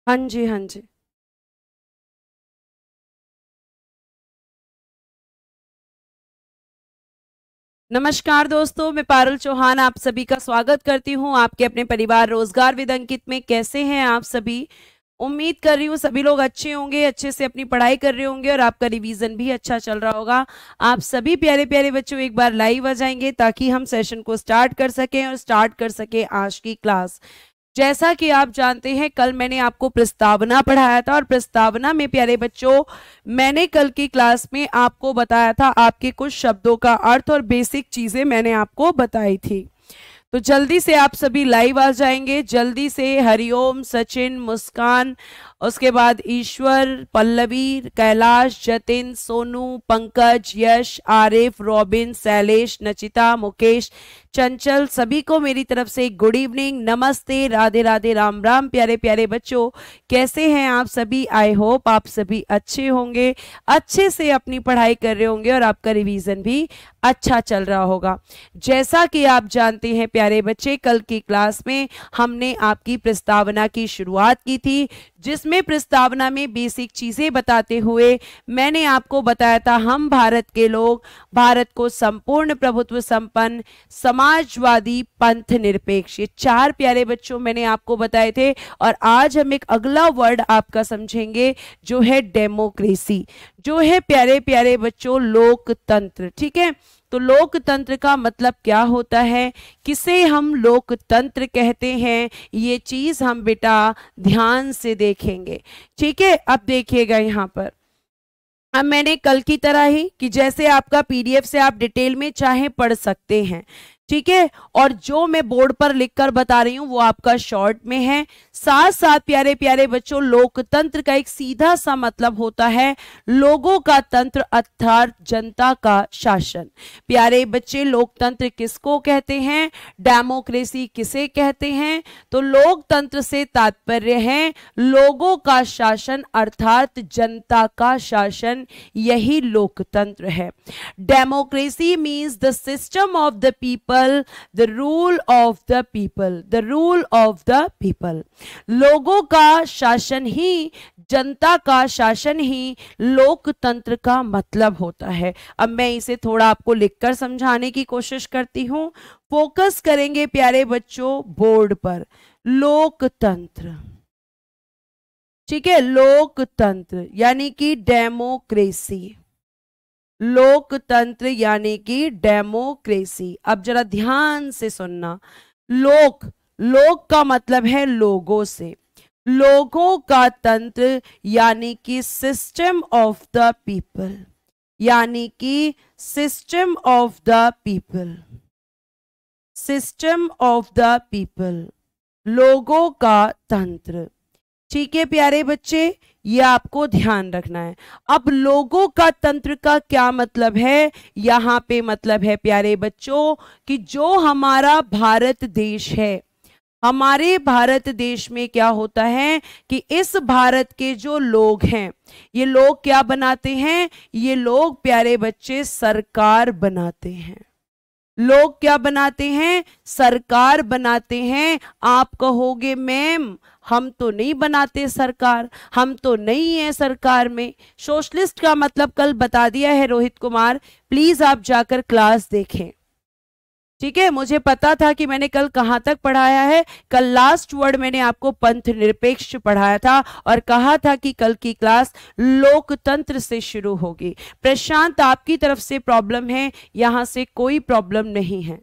हाँ जी, हाँ जी। नमस्कार दोस्तों, मैं पारुल चौहान आप सभी का स्वागत करती हूँ आपके अपने परिवार रोजगार विद अंकित में। कैसे हैं आप सभी? उम्मीद कर रही हूँ सभी लोग अच्छे होंगे, अच्छे से अपनी पढ़ाई कर रहे होंगे और आपका रिवीजन भी अच्छा चल रहा होगा। आप सभी प्यारे प्यारे बच्चों एक बार लाइव आ जाएंगे ताकि हम सेशन को स्टार्ट कर सकें और स्टार्ट कर सकें आज की क्लास। जैसा कि आप जानते हैं, कल मैंने आपको प्रस्तावना पढ़ाया था और प्रस्तावना में प्यारे बच्चों मैंने कल की क्लास में आपको बताया था आपके कुछ शब्दों का अर्थ और बेसिक चीजें मैंने आपको बताई थी। तो जल्दी से आप सभी लाइव आ जाएंगे, जल्दी से हरिओम, सचिन, मुस्कान, उसके बाद ईश्वर, पल्लवी, कैलाश, जतिन, सोनू, पंकज, यश, आरिफ, रॉबिन, शैलेश, नचिता, मुकेश, चंचल, सभी को मेरी तरफ से गुड इवनिंग, नमस्ते, राधे राधे, राम राम। प्यारे प्यारे बच्चों, कैसे हैं आप सभी? आई होप आप सभी अच्छे होंगे, अच्छे से अपनी पढ़ाई कर रहे होंगे और आपका रिवीजन भी अच्छा चल रहा होगा। जैसा कि आप जानते हैं प्यारे बच्चे, कल की क्लास में हमने आपकी प्रस्तावना की शुरुआत की थी, जिसमें प्रस्तावना में बेसिक चीजें बताते हुए मैंने आपको बताया था हम भारत के लोग भारत को संपूर्ण प्रभुत्व संपन्न, समाजवादी, पंथ निरपेक्ष, ये चार प्यारे बच्चों मैंने आपको बताए थे। और आज हम एक अगला वर्ड आपका समझेंगे जो है डेमोक्रेसी, जो है प्यारे प्यारे बच्चों लोकतंत्र। ठीक है, तो लोकतंत्र का मतलब क्या होता है, किसे हम लोकतंत्र कहते हैं, ये चीज हम बेटा ध्यान से देखेंगे। ठीक है, अब देखिएगा यहाँ पर, अब मैंने कल की तरह ही कि जैसे आपका पीडीएफ से आप डिटेल में चाहे पढ़ सकते हैं। ठीक है, और जो मैं बोर्ड पर लिखकर बता रही हूं वो आपका शॉर्ट में है। साथ साथ प्यारे प्यारे बच्चों, लोकतंत्र का एक सीधा सा मतलब होता है लोगों का तंत्र अर्थात जनता का शासन। प्यारे बच्चे, लोकतंत्र किसको कहते हैं, डेमोक्रेसी किसे कहते हैं? तो लोकतंत्र से तात्पर्य है लोगों का शासन अर्थात जनता का शासन, यही लोकतंत्र है। Democracy means the system of the people, the rule of the people, the rule of the people. लोगों का शासन ही, जनता का शासन ही लोकतंत्र का मतलब होता है। अब मैं इसे थोड़ा आपको लिखकर समझाने की कोशिश करती हूं। फोकस करेंगे प्यारे बच्चों बोर्ड पर। लोकतंत्र, ठीक है, लोकतंत्र यानी कि डेमोक्रेसी, लोकतंत्र यानी कि डेमोक्रेसी। अब जरा ध्यान से सुनना, लोक, लोक का मतलब है लोगों से, लोगों का तंत्र यानी कि सिस्टम ऑफ द पीपल, यानी कि system of the people, system of the people, लोगों का तंत्र। ठीक है प्यारे बच्चे, ये आपको ध्यान रखना है। अब लोगों का तंत्र का क्या मतलब है, यहां पे मतलब है प्यारे बच्चों कि जो हमारा भारत देश है, हमारे भारत देश में क्या होता है कि इस भारत के जो लोग हैं, ये लोग क्या बनाते हैं, ये लोग प्यारे बच्चे सरकार बनाते हैं। लोग क्या बनाते हैं, सरकार बनाते हैं। आप कहोगे मैम हम तो नहीं बनाते सरकार, हम तो नहीं है सरकार में। सोशलिस्ट का मतलब कल बता दिया है रोहित कुमार, प्लीज आप जाकर क्लास देखें। ठीक है, मुझे पता था कि मैंने कल कहां तक पढ़ाया है। कल लास्ट वर्ड मैंने आपको पंथ निरपेक्ष पढ़ाया था और कहा था कि कल की क्लास लोकतंत्र से शुरू होगी। प्रशांत, आपकी तरफ से प्रॉब्लम है, यहां से कोई प्रॉब्लम नहीं है।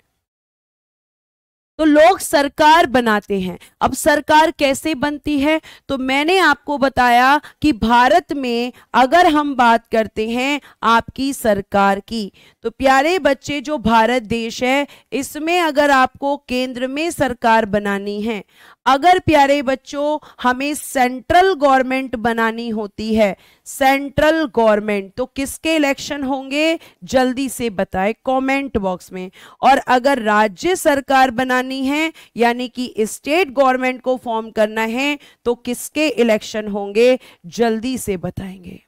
तो लोग सरकार बनाते हैं। अब सरकार कैसे बनती है, तो मैंने आपको बताया कि भारत में अगर हम बात करते हैं आपकी सरकार की, तो प्यारे बच्चे जो भारत देश है इसमें अगर आपको केंद्र में सरकार बनानी है, अगर प्यारे बच्चों हमें सेंट्रल गवर्नमेंट बनानी होती है, सेंट्रल गवर्नमेंट, तो किसके इलेक्शन होंगे, जल्दी से बताएं कमेंट बॉक्स में। और अगर राज्य सरकार बनानी है यानी कि स्टेट गवर्नमेंट को फॉर्म करना है, तो किसके इलेक्शन होंगे, जल्दी से बताएंगे।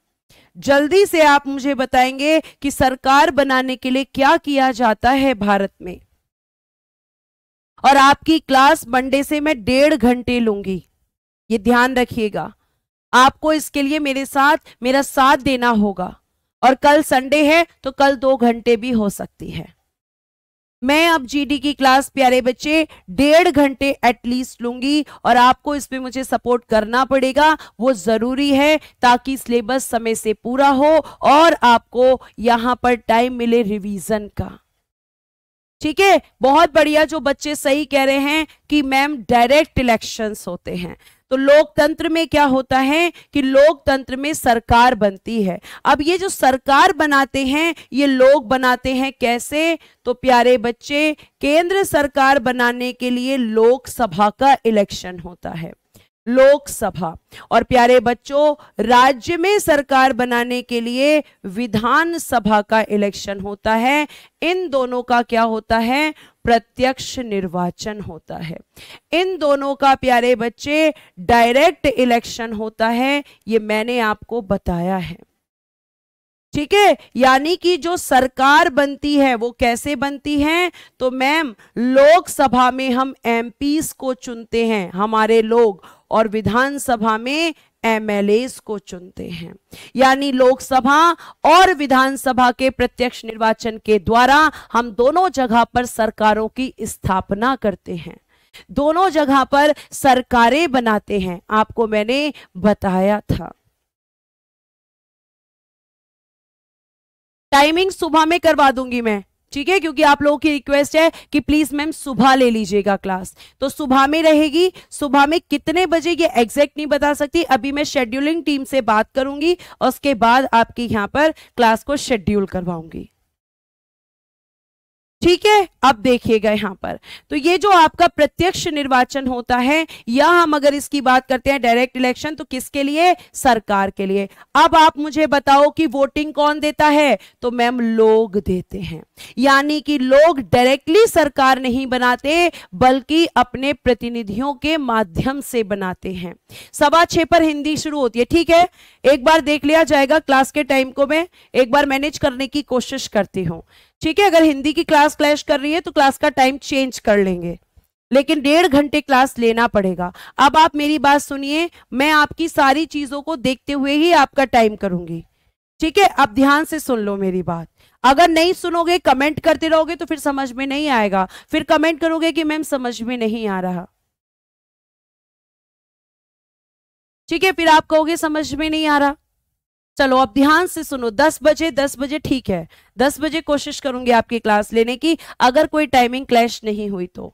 जल्दी से आप मुझे बताएंगे कि सरकार बनाने के लिए क्या किया जाता है भारत में। और आपकी क्लास मंडे से मैं 1.5 घंटे लूंगी, ये ध्यान रखिएगा, आपको इसके लिए मेरा साथ देना होगा। और कल संडे है तो कल 2 घंटे भी हो सकती है। मैं अब जीडी की क्लास प्यारे बच्चे 1.5 घंटे एटलीस्ट लूंगी और आपको इसमें मुझे सपोर्ट करना पड़ेगा, वो जरूरी है ताकि सिलेबस समय से पूरा हो और आपको यहां पर टाइम मिले रिवीजन का। ठीक है, बहुत बढ़िया। जो बच्चे सही कह रहे हैं कि मैम डायरेक्ट इलेक्शंस होते हैं, तो लोकतंत्र में क्या होता है कि लोकतंत्र में सरकार बनती है। अब ये जो सरकार बनाते हैं ये लोग बनाते हैं कैसे? तो प्यारे बच्चे, केंद्र सरकार बनाने के लिए लोकसभा का इलेक्शन होता है, लोकसभा। और प्यारे बच्चों, राज्य में सरकार बनाने के लिए विधानसभा का इलेक्शन होता है। इन दोनों का क्या होता है? प्रत्यक्ष निर्वाचन होता है। इन दोनों का प्यारे बच्चे डायरेक्ट इलेक्शन होता है, ये मैंने आपको बताया है। ठीक है, यानी कि जो सरकार बनती है वो कैसे बनती है? तो मैम लोकसभा में हम एमपीस को चुनते हैं, हमारे लोग, और विधानसभा में एमएलएस को चुनते हैं। यानी लोकसभा और विधानसभा के प्रत्यक्ष निर्वाचन के द्वारा हम दोनों जगह पर सरकारों की स्थापना करते हैं, दोनों जगह पर सरकारें बनाते हैं, आपको मैंने बताया था। टाइमिंग सुबह में करवा दूंगी मैं, ठीक है, क्योंकि आप लोगों की रिक्वेस्ट है कि प्लीज मैम सुबह ले लीजिएगा क्लास, तो सुबह में रहेगी। सुबह में कितने बजे ये एग्जैक्ट नहीं बता सकती, अभी मैं शेड्यूलिंग टीम से बात करूंगी और उसके बाद आपकी यहां पर क्लास को शेड्यूल करवाऊंगी। ठीक है, अब देखिएगा यहां पर, तो ये जो आपका प्रत्यक्ष निर्वाचन होता है, या हम अगर इसकी बात करते हैं डायरेक्ट इलेक्शन, तो किसके लिए? सरकार के लिए। अब आप मुझे बताओ कि वोटिंग कौन देता है? तो मैम लोग देते हैं, यानी कि लोग डायरेक्टली सरकार नहीं बनाते बल्कि अपने प्रतिनिधियों के माध्यम से बनाते हैं। 6:15 पर हिंदी शुरू होती है, ठीक है, एक बार देख लिया जाएगा क्लास के टाइम को, मैं एक बार मैनेज करने की कोशिश करती हूं। ठीक है, अगर हिंदी की क्लास क्लैश कर रही है तो क्लास का टाइम चेंज कर लेंगे, लेकिन 1.5 घंटे क्लास लेना पड़ेगा। अब आप मेरी बात सुनिए, मैं आपकी सारी चीजों को देखते हुए ही आपका टाइम करूंगी। ठीक है, अब ध्यान से सुन लो मेरी बात। अगर नहीं सुनोगे, कमेंट करते रहोगे तो फिर समझ में नहीं आएगा, फिर कमेंट करोगे कि मैम समझ में नहीं आ रहा। ठीक है, फिर आप कहोगे समझ में नहीं आ रहा। चलो अब ध्यान से सुनो, 10 बजे ठीक है, 10 बजे कोशिश करूंगी आपकी क्लास लेने की, अगर कोई टाइमिंग क्लैश नहीं हुई तो।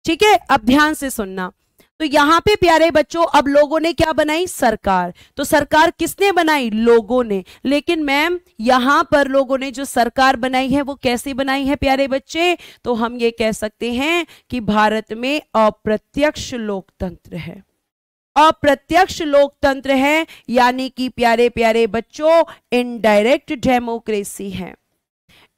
ठीक है, अब ध्यान से सुनना। तो यहां पे प्यारे बच्चों, अब लोगों ने क्या बनाई? सरकार। तो सरकार किसने बनाई? लोगों ने। लेकिन मैम यहां पर लोगों ने जो सरकार बनाई है वो कैसे बनाई है प्यारे बच्चे? तो हम ये कह सकते हैं कि भारत में अप्रत्यक्ष लोकतंत्र है, अप्रत्यक्ष लोकतंत्र है, यानी कि प्यारे प्यारे बच्चों इनडायरेक्ट डेमोक्रेसी है।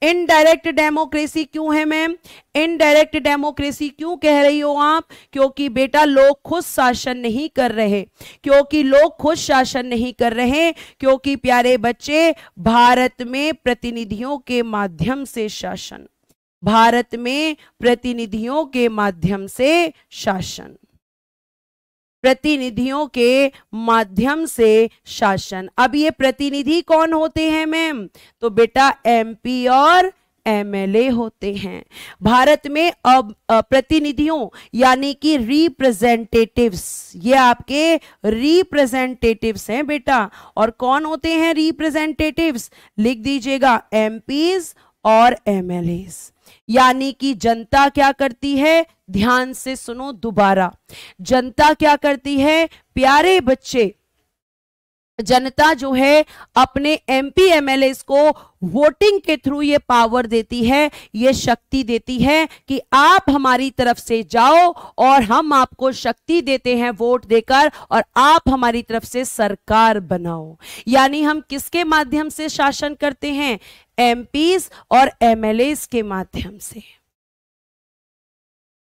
इनडायरेक्ट डेमोक्रेसी क्यों है मैम? इनडायरेक्ट डेमोक्रेसी क्यों कह रही हो आप? क्योंकि बेटा लोग खुद शासन नहीं कर रहे, क्योंकि लोग खुद शासन नहीं कर रहे, क्योंकि प्यारे बच्चे भारत में प्रतिनिधियों के माध्यम से शासन, भारत में प्रतिनिधियों के माध्यम से शासन, प्रतिनिधियों के माध्यम से शासन। अब ये प्रतिनिधि कौन होते हैं मैम? तो बेटा एमपी और एमएलए होते हैं। भारत में अब प्रतिनिधियों यानी कि रिप्रेजेंटेटिव्स, ये आपके रिप्रेजेंटेटिव्स हैं बेटा। और कौन होते हैं रिप्रेजेंटेटिव्स? लिख दीजिएगा एमपीज और एमएलएस। यानी कि जनता क्या करती है? ध्यान से सुनो दोबारा, जनता क्या करती है प्यारे बच्चे? जनता जो है अपने एमपी एमएलए को वोटिंग के थ्रू ये पावर देती है, ये शक्ति देती है कि आप हमारी तरफ से जाओ और हम आपको शक्ति देते हैं वोट देकर, और आप हमारी तरफ से सरकार बनाओ। यानी हम किसके माध्यम से शासन करते हैं? एमपीज और एमएलएस के माध्यम से।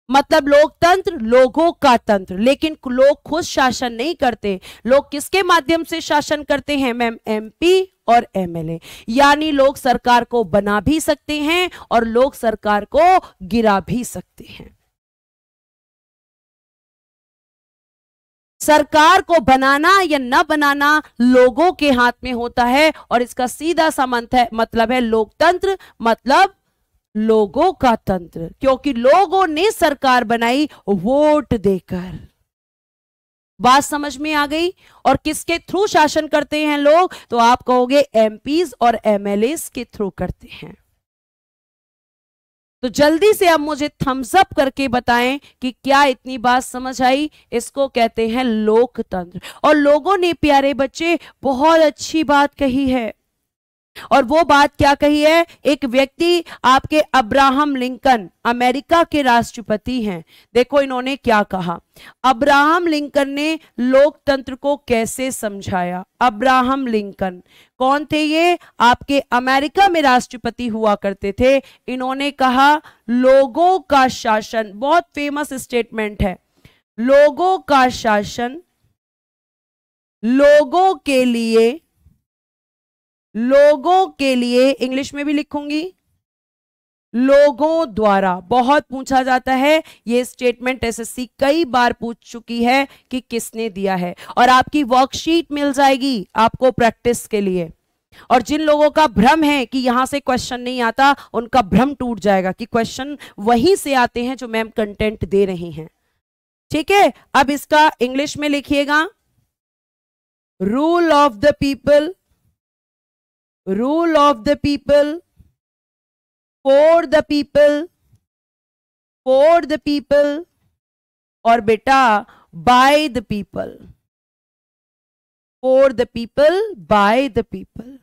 मतलब लोकतंत्र, लोगों का तंत्र, लेकिन लोग खुद शासन नहीं करते। लोग किसके माध्यम से शासन करते हैं मैम? एमपी और एमएलए। यानी लोग सरकार को बना भी सकते हैं और लोग सरकार को गिरा भी सकते हैं। सरकार को बनाना या न बनाना लोगों के हाथ में होता है, और इसका सीधा सा मतलब है लोकतंत्र, मतलब लोगों का तंत्र, क्योंकि लोगों ने सरकार बनाई वोट देकर। बात समझ में आ गई? और किसके थ्रू शासन करते हैं लोग? तो आप कहोगे एमपीज और एमएलएस के थ्रू करते हैं। तो जल्दी से अब मुझे थम्स अप करके बताएं कि क्या इतनी बात समझ आई? इसको कहते हैं लोकतंत्र। और लोगों ने प्यारे बच्चे बहुत अच्छी बात कही है, और वो बात क्या कही है? एक व्यक्ति आपके अब्राहम लिंकन अमेरिका के राष्ट्रपति हैं। देखो इन्होंने क्या कहा। अब्राहम लिंकन ने लोकतंत्र को कैसे समझाया। अब्राहम लिंकन कौन थे? ये आपके अमेरिका में राष्ट्रपति हुआ करते थे। इन्होंने कहा लोगों का शासन, बहुत फेमस स्टेटमेंट है, लोगों का शासन लोगों के लिए, इंग्लिश में भी लिखूंगी, लोगों द्वारा। बहुत पूछा जाता है ये स्टेटमेंट, एसएससी कई बार पूछ चुकी है कि किसने दिया है, और आपकी वर्कशीट मिल जाएगी आपको प्रैक्टिस के लिए। और जिन लोगों का भ्रम है कि यहां से क्वेश्चन नहीं आता, उनका भ्रम टूट जाएगा कि क्वेश्चन वहीं से आते हैं जो मैम कंटेंट दे रही हैं। ठीक है, अब इसका इंग्लिश में लिखिएगा। Rule of the people, rule of the people, for the people, for the people, और बेटा by the people, for the people, by the people.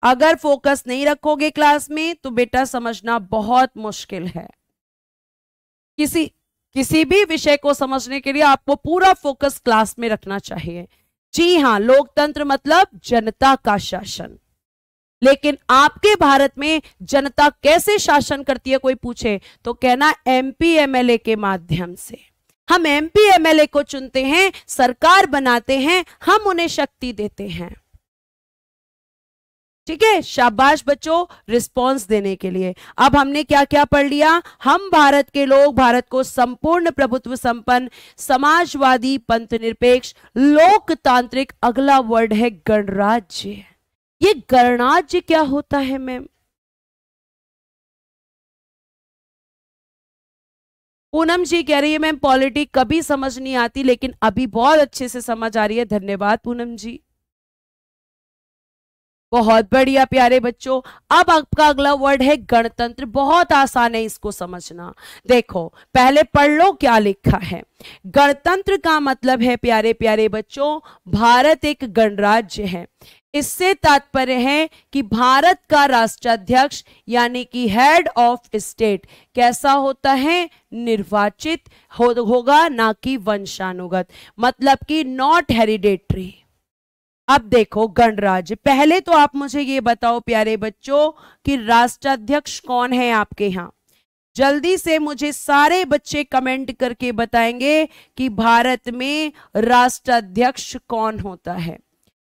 अगर फोकस नहीं रखोगे क्लास में तो बेटा समझना बहुत मुश्किल है। किसी भी विषय को समझने के लिए आपको पूरा फोकस क्लास में रखना चाहिए। जी हां, लोकतंत्र मतलब जनता का शासन। लेकिन आपके भारत में जनता कैसे शासन करती है कोई पूछे तो कहना एमपी एमएलए के माध्यम से। हम एमपी एमएलए को चुनते हैं, सरकार बनाते हैं, हम उन्हें शक्ति देते हैं। ठीक है, शाबाश बच्चों रिस्पांस देने के लिए। अब हमने क्या क्या पढ़ लिया? हम भारत के लोग भारत को संपूर्ण प्रभुत्व संपन्न, समाजवादी, पंथ निरपेक्ष, लोकतांत्रिक, अगला वर्ड है गणराज्य। ये गणराज्य क्या होता है मैम? पूनम जी कह रही है मैम पॉलिटी कभी समझ नहीं आती, लेकिन अभी बहुत अच्छे से समझ आ रही है। धन्यवाद पूनम जी, बहुत बढ़िया प्यारे बच्चों। अब आपका अगला वर्ड है गणतंत्र। बहुत आसान है इसको समझना। देखो पहले पढ़ लो क्या लिखा है। गणतंत्र का मतलब है प्यारे प्यारे बच्चों, भारत एक गणराज्य है। इससे तात्पर्य है कि भारत का राष्ट्राध्यक्ष यानी कि हेड ऑफ स्टेट कैसा होता है? निर्वाचित होगा, ना कि वंशानुगत, मतलब कि नॉट हेरिडेटरी। अब देखो गणराज्य, पहले तो आप मुझे ये बताओ प्यारे बच्चों कि राष्ट्राध्यक्ष कौन है आपके यहां? जल्दी से मुझे सारे बच्चे कमेंट करके बताएंगे कि भारत में राष्ट्राध्यक्ष कौन होता है।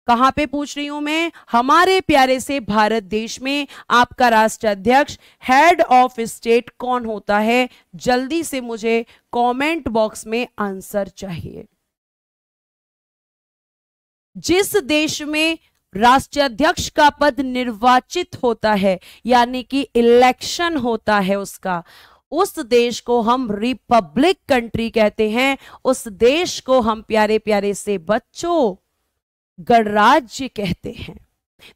कहां पे पूछ रही हूं मैं? हमारे प्यारे से भारत देश में आपका राष्ट्राध्यक्ष हेड ऑफ स्टेट कौन होता है? जल्दी से मुझे कमेंट बॉक्स में आंसर चाहिए। जिस देश में राष्ट्राध्यक्ष का पद निर्वाचित होता है यानी कि इलेक्शन होता है उसका, उस देश को हम रिपब्लिक कंट्री कहते हैं। उस देश को हम प्यारे प्यारे से बच्चों गणराज्य कहते हैं।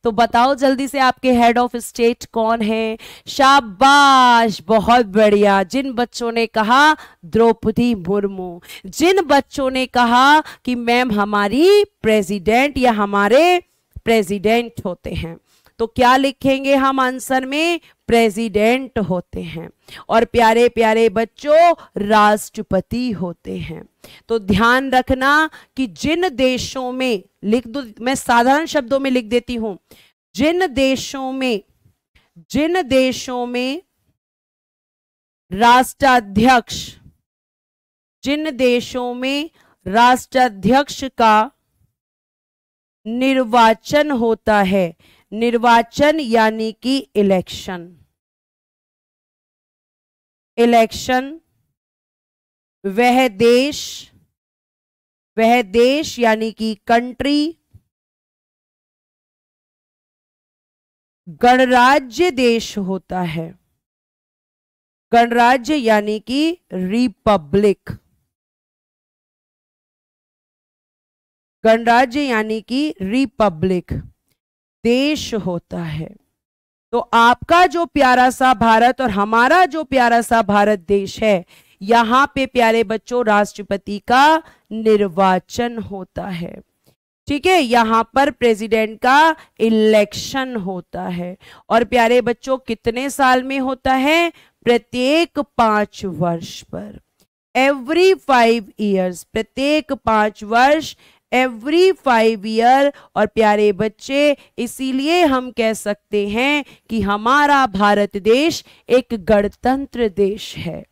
तो बताओ जल्दी से आपके हेड ऑफ स्टेट कौन है? शाबाश, बहुत बढ़िया। जिन बच्चों ने कहा द्रौपदी मुर्मू, जिन बच्चों ने कहा कि मैम हमारी प्रेसिडेंट या हमारे प्रेसिडेंट होते हैं, तो क्या लिखेंगे हम आंसर में? प्रेसिडेंट होते हैं। और प्यारे प्यारे बच्चों राष्ट्रपति होते हैं। तो ध्यान रखना कि जिन देशों में, लिख दो, मैं साधारण शब्दों में लिख देती हूं, जिन देशों में राष्ट्राध्यक्ष, जिन देशों में राष्ट्राध्यक्ष का निर्वाचन होता है, निर्वाचन यानी कि इलेक्शन, इलेक्शन, वह देश वह देश यानी कि कंट्री गणराज्य देश होता है। गणराज्य यानी कि रिपब्लिक, गणराज्य यानी कि रिपब्लिक देश होता है। तो आपका जो प्यारा सा भारत और हमारा जो प्यारा सा भारत देश है, यहां पे प्यारे बच्चों राष्ट्रपति का निर्वाचन होता है। ठीक है, यहां पर प्रेसिडेंट का इलेक्शन होता है। और प्यारे बच्चों कितने साल में होता है? प्रत्येक 5 वर्ष पर, एवरी 5 ईयर्स, प्रत्येक 5 वर्ष, एवरी 5 ईयर। और प्यारे बच्चे इसीलिए हम कह सकते हैं कि हमारा भारत देश एक गणतंत्र देश है।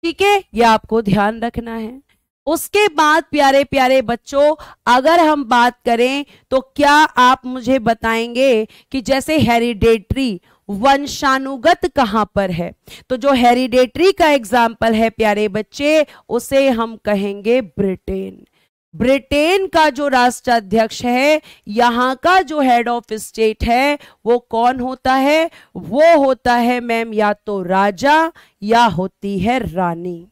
ठीक है, यह आपको ध्यान रखना है। उसके बाद प्यारे प्यारे बच्चों अगर हम बात करें तो क्या आप मुझे बताएंगे कि जैसे हेरिडेटरी, वंशानुगत कहां पर है? तो जो हेरिडेटरी का एग्जाम्पल है प्यारे बच्चे, उसे हम कहेंगे ब्रिटेन। ब्रिटेन का जो राष्ट्राध्यक्ष है, यहां का जो हेड ऑफ स्टेट है, वो कौन होता है? वो होता है मैम या तो राजा या होती है रानी।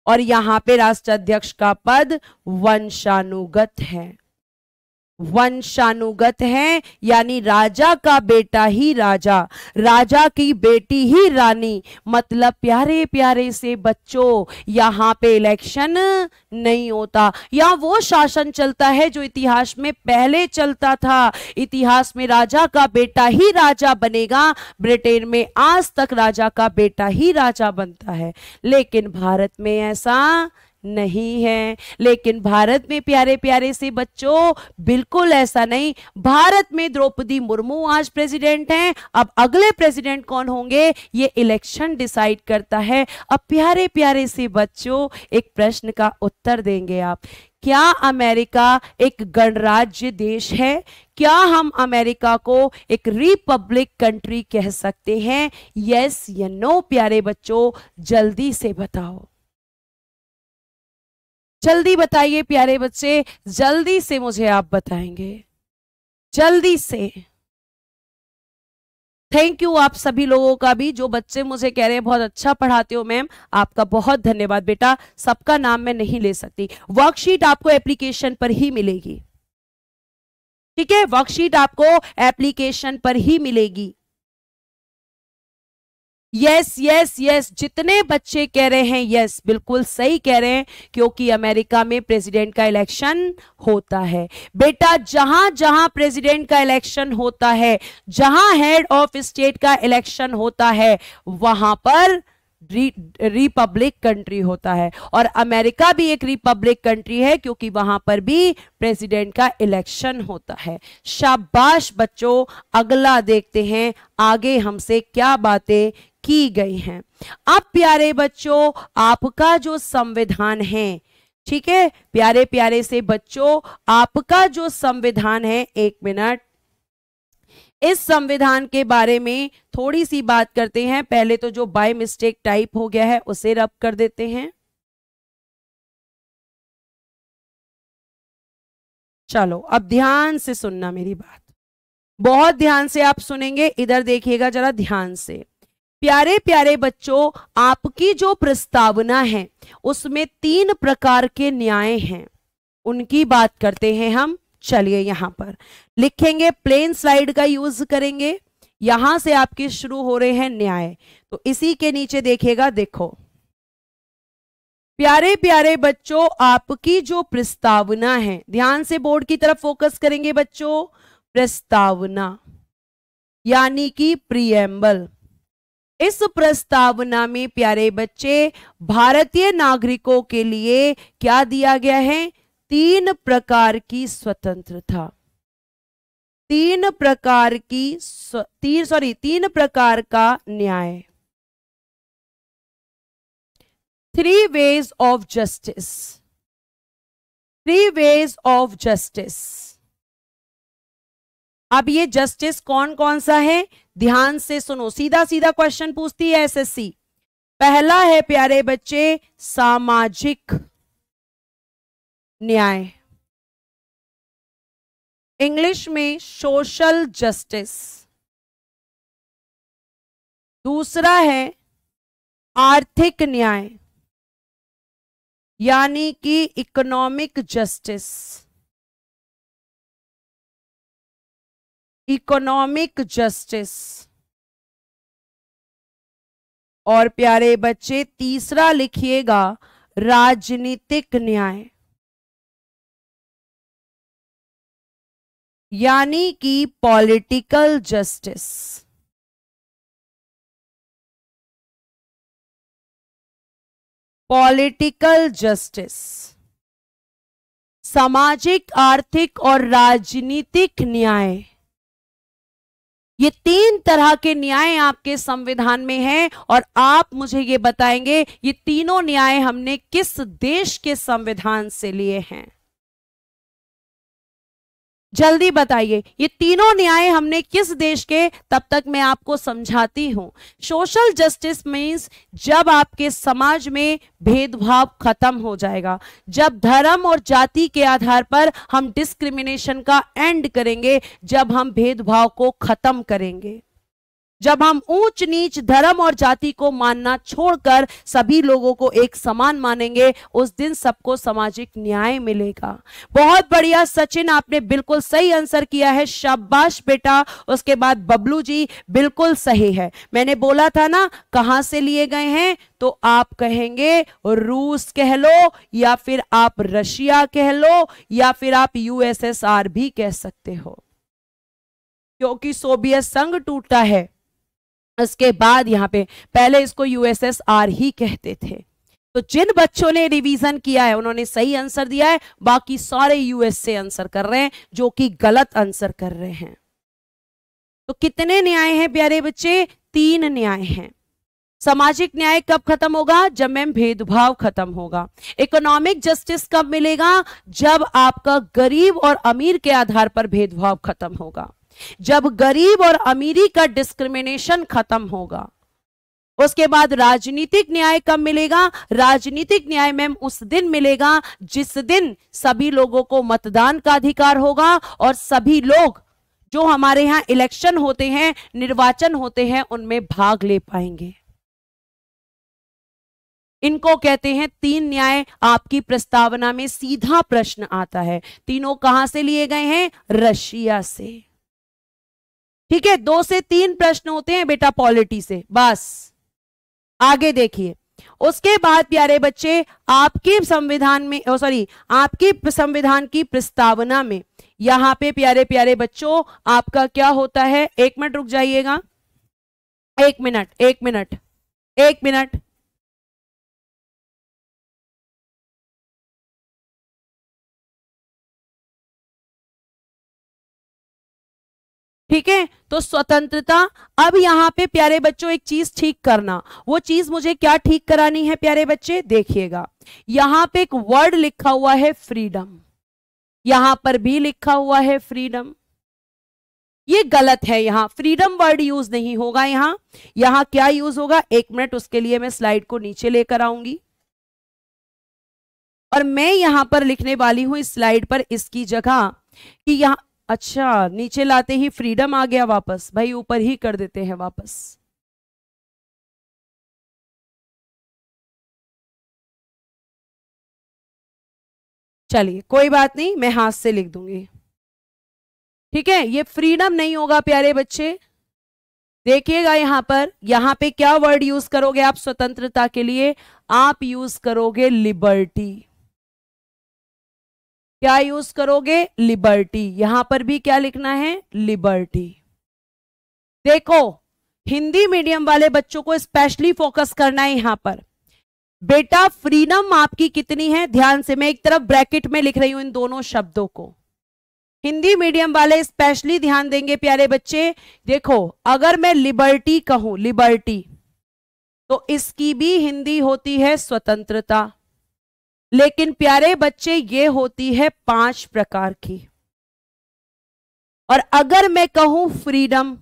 और यहां पे राष्ट्राध्यक्ष का पद वंशानुगत है, वंशानुगत है, यानी राजा का बेटा ही राजा, राजा की बेटी ही रानी। मतलब प्यारे प्यारे से बच्चों यहां पे इलेक्शन नहीं होता, या वो शासन चलता है जो इतिहास में पहले चलता था। इतिहास में राजा का बेटा ही राजा बनेगा, ब्रिटेन में आज तक राजा का बेटा ही राजा बनता है। लेकिन भारत में ऐसा नहीं है। लेकिन भारत में प्यारे प्यारे से बच्चों बिल्कुल ऐसा नहीं। भारत में द्रौपदी मुर्मू आज प्रेसिडेंट हैं। अब अगले प्रेसिडेंट कौन होंगे ये इलेक्शन डिसाइड करता है। अब प्यारे प्यारे से बच्चों एक प्रश्न का उत्तर देंगे आप, क्या अमेरिका एक गणराज्य देश है? क्या हम अमेरिका को एक रिपब्लिक कंट्री कह सकते हैं? यस या नो प्यारे बच्चों जल्दी से बताओ, जल्दी बताइए प्यारे बच्चे, जल्दी से मुझे आप बताएंगे, जल्दी से। थैंक यू आप सभी लोगों का भी, जो बच्चे मुझे कह रहे हैं बहुत अच्छा पढ़ाते हो मैम, आपका बहुत धन्यवाद बेटा। सबका नाम मैं नहीं ले सकती। वर्कशीट आपको एप्लीकेशन पर ही मिलेगी। ठीक है, वर्कशीट आपको एप्लीकेशन पर ही मिलेगी। यस यस यस, जितने बच्चे कह रहे हैं यस बिल्कुल सही कह रहे हैं, क्योंकि अमेरिका में प्रेसिडेंट का इलेक्शन होता है। बेटा जहां जहां प्रेसिडेंट का इलेक्शन होता है, जहां हेड ऑफ स्टेट का इलेक्शन होता है, वहां पर रिपब्लिक कंट्री होता है। और अमेरिका भी एक रिपब्लिक कंट्री है, क्योंकि वहां पर भी प्रेसिडेंट का इलेक्शन होता है। शाबाश बच्चों, अगला देखते हैं आगे हमसे क्या बातें की गई हैं। अब प्यारे बच्चों आपका जो संविधान है, ठीक है प्यारे प्यारे से बच्चों, आपका जो संविधान है, एक मिनट, इस संविधान के बारे में थोड़ी सी बात करते हैं। पहले तो जो बाय मिस्टेक टाइप हो गया है उसे रब कर देते हैं। चलो अब ध्यान से सुनना मेरी बात, बहुत ध्यान से आप सुनेंगे, इधर देखिएगा जरा ध्यान से। प्यारे प्यारे बच्चों आपकी जो प्रस्तावना है उसमें 3 प्रकार के न्याय हैं, उनकी बात करते हैं हम। चलिए यहां पर लिखेंगे, प्लेन स्लाइड का यूज करेंगे। यहां से आपके शुरू हो रहे हैं न्याय, तो इसी के नीचे देखिएगा, देखो प्यारे प्यारे बच्चों आपकी जो प्रस्तावना है, ध्यान से बोर्ड की तरफ फोकस करेंगे बच्चों। प्रस्तावना यानी कि प्रीएम्बल। इस प्रस्तावना में प्यारे बच्चे भारतीय नागरिकों के लिए क्या दिया गया है? 3 प्रकार की स्वतंत्रता, 3 प्रकार की 3 प्रकार का न्याय, 3 ways of justice, 3 ways of justice। अब ये जस्टिस कौन कौन सा है ध्यान से सुनो, सीधा सीधा क्वेश्चन पूछती है एसएससी। पहला है प्यारे बच्चे सामाजिक न्याय, इंग्लिश में सोशल जस्टिस। दूसरा है आर्थिक न्याय, यानी कि इकोनॉमिक जस्टिस, इकोनॉमिक जस्टिस। और प्यारे बच्चे तीसरा लिखिएगा राजनीतिक न्याय, यानी कि पॉलिटिकल जस्टिस। पॉलिटिकल जस्टिस, सामाजिक, आर्थिक और राजनीतिक न्याय, ये तीन तरह के न्याय आपके संविधान में हैं और आप मुझे ये बताएंगे ये तीनों न्याय हमने किस देश के संविधान से लिए हैं। जल्दी बताइए ये तीनों न्याय हमने किस देश के, तब तक मैं आपको समझाती हूं। सोशल जस्टिस मीन्स जब आपके समाज में भेदभाव खत्म हो जाएगा, जब धर्म और जाति के आधार पर हम डिस्क्रिमिनेशन का एंड करेंगे, जब हम भेदभाव को खत्म करेंगे, जब हम ऊंच नीच धर्म और जाति को मानना छोड़कर सभी लोगों को एक समान मानेंगे, उस दिन सबको सामाजिक न्याय मिलेगा। बहुत बढ़िया सचिन, आपने बिल्कुल सही आंसर किया है, शाबाश बेटा। उसके बाद बबलू जी बिल्कुल सही है। मैंने बोला था ना कहां से लिए गए हैं, तो आप कहेंगे रूस कह लो, या फिर आप रशिया कह लो, या फिर आप यूएसएसआर भी कह सकते हो, क्योंकि सोवियत संघ टूटा है। इसके बाद यहां पे पहले इसको यूएसएसआर ही कहते थे। तो जिन बच्चों ने रिवीजन किया है उन्होंने सही आंसर दिया है, बाकी सारे यूएस से आंसर कर रहे हैं जो कि गलत आंसर कर रहे हैं। तो कितने न्याय हैं प्यारे बच्चे? 3 न्याय हैं। सामाजिक न्याय कब खत्म होगा? जब मैम भेदभाव खत्म होगा। इकोनॉमिक जस्टिस कब मिलेगा? जब आपका गरीब और अमीर के आधार पर भेदभाव खत्म होगा, जब गरीब और अमीरी का डिस्क्रिमिनेशन खत्म होगा। उसके बाद राजनीतिक न्याय कब मिलेगा? राजनीतिक न्याय मैम उस दिन मिलेगा जिस दिन सभी लोगों को मतदान का अधिकार होगा और सभी लोग जो हमारे यहां इलेक्शन होते हैं, निर्वाचन होते हैं, उनमें भाग ले पाएंगे। इनको कहते हैं 3 न्याय। आपकी प्रस्तावना में सीधा प्रश्न आता है, तीनों कहां से लिए गए हैं? रशिया से। ठीक है, 2 से 3 प्रश्न होते हैं बेटा पॉलिटी से, बस। आगे देखिए, उसके बाद प्यारे बच्चे आपके संविधान में आपकी संविधान की प्रस्तावना में यहां पे प्यारे प्यारे बच्चों आपका क्या होता है? 1 मिनट रुक जाइएगा, 1 मिनट 1 मिनट 1 मिनट। ठीक है, तो स्वतंत्रता। अब यहां पे प्यारे बच्चों एक चीज ठीक करना, वो चीज मुझे क्या ठीक करानी है प्यारे बच्चे? देखिएगा, यहां पे एक वर्ड लिखा हुआ है फ्रीडम, यहां पर भी लिखा हुआ है फ्रीडम। ये गलत है, यहां फ्रीडम वर्ड यूज नहीं होगा। यहां क्या यूज होगा? 1 मिनट, उसके लिए मैं स्लाइड को नीचे लेकर आऊंगी और मैं यहां पर लिखने वाली हूं इस स्लाइड पर इसकी जगह कि यहां, अच्छा नीचे लाते ही फ्रीडम आ गया वापस, भाई ऊपर ही कर देते हैं वापस। चलिए कोई बात नहीं, मैं हाथ से लिख दूंगी। ठीक है, ये फ्रीडम नहीं होगा प्यारे बच्चे। देखिएगा यहां पे क्या वर्ड यूज करोगे आप स्वतंत्रता के लिए? आप यूज करोगे लिबर्टी। क्या यूज करोगे? लिबर्टी। यहां पर भी क्या लिखना है? लिबर्टी। देखो, हिंदी मीडियम वाले बच्चों को स्पेशली फोकस करना है यहां पर। बेटा फ्रीडम आपकी कितनी है? ध्यान से, मैं एक तरफ ब्रैकेट में लिख रही हूं इन दोनों शब्दों को। हिंदी मीडियम वाले स्पेशली ध्यान देंगे प्यारे बच्चे। देखो, अगर मैं लिबर्टी कहूं, लिबर्टी, तो इसकी भी हिंदी होती है स्वतंत्रता, लेकिन प्यारे बच्चे ये होती है 5 प्रकार की। और अगर मैं कहूं फ्रीडम,